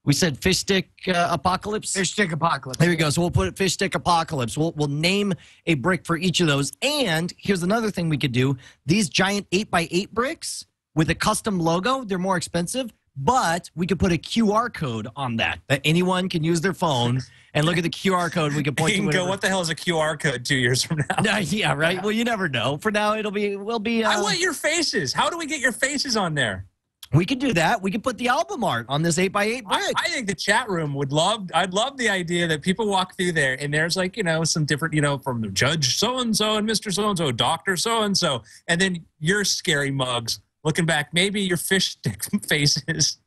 We said Fish Stick Apocalypse. Fish Stick Apocalypse. There we go. So we'll put it Fish Stick Apocalypse. We'll name a brick for each of those. And here's another thing we could do: these giant 8x8 bricks with a custom logo. They're more expensive, but we could put a QR code on that anyone can use their phone and look at the QR code. We can point You to can go, what the hell is a QR code 2 years from now? Yeah, right. Well, you never know. For now, we'll be. I want your faces. How do we get your faces on there? We could do that. We could put the album art on this 8x8 brick. I think the chat room would love. I'd love the idea that people walk through there and there's like some different from Judge so and so and Mr. so and so, Doctor so and so, and then your scary mugs looking back. Maybe your fish stick faces.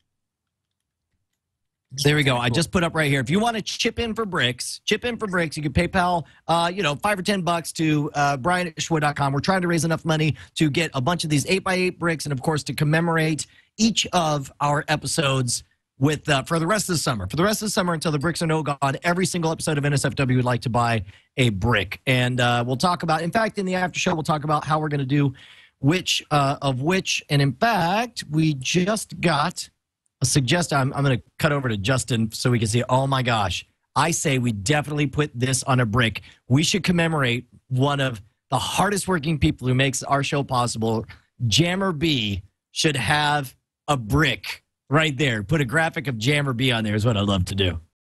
There we go. I just put up right here. If you want to chip in for bricks, you can PayPal, $5 or $10 to brian@shwood.com. We're trying to raise enough money to get a bunch of these 8x8 bricks, and of course to commemorate each of our episodes with for the rest of the summer. For the rest of the summer until the bricks are no gone, every single episode of NSFW would like to buy a brick, and we'll talk about. In fact, in the after show, we'll talk about how we're going to do which of which. And in fact, we just got a suggestion. I'm going to cut over to Justin so we can see. Oh my gosh. I say we definitely put this on a brick. We should commemorate one of the hardest working people who makes our show possible. Jammer B should have a brick right there. Put a graphic of Jammer B on there is what I'd love to do.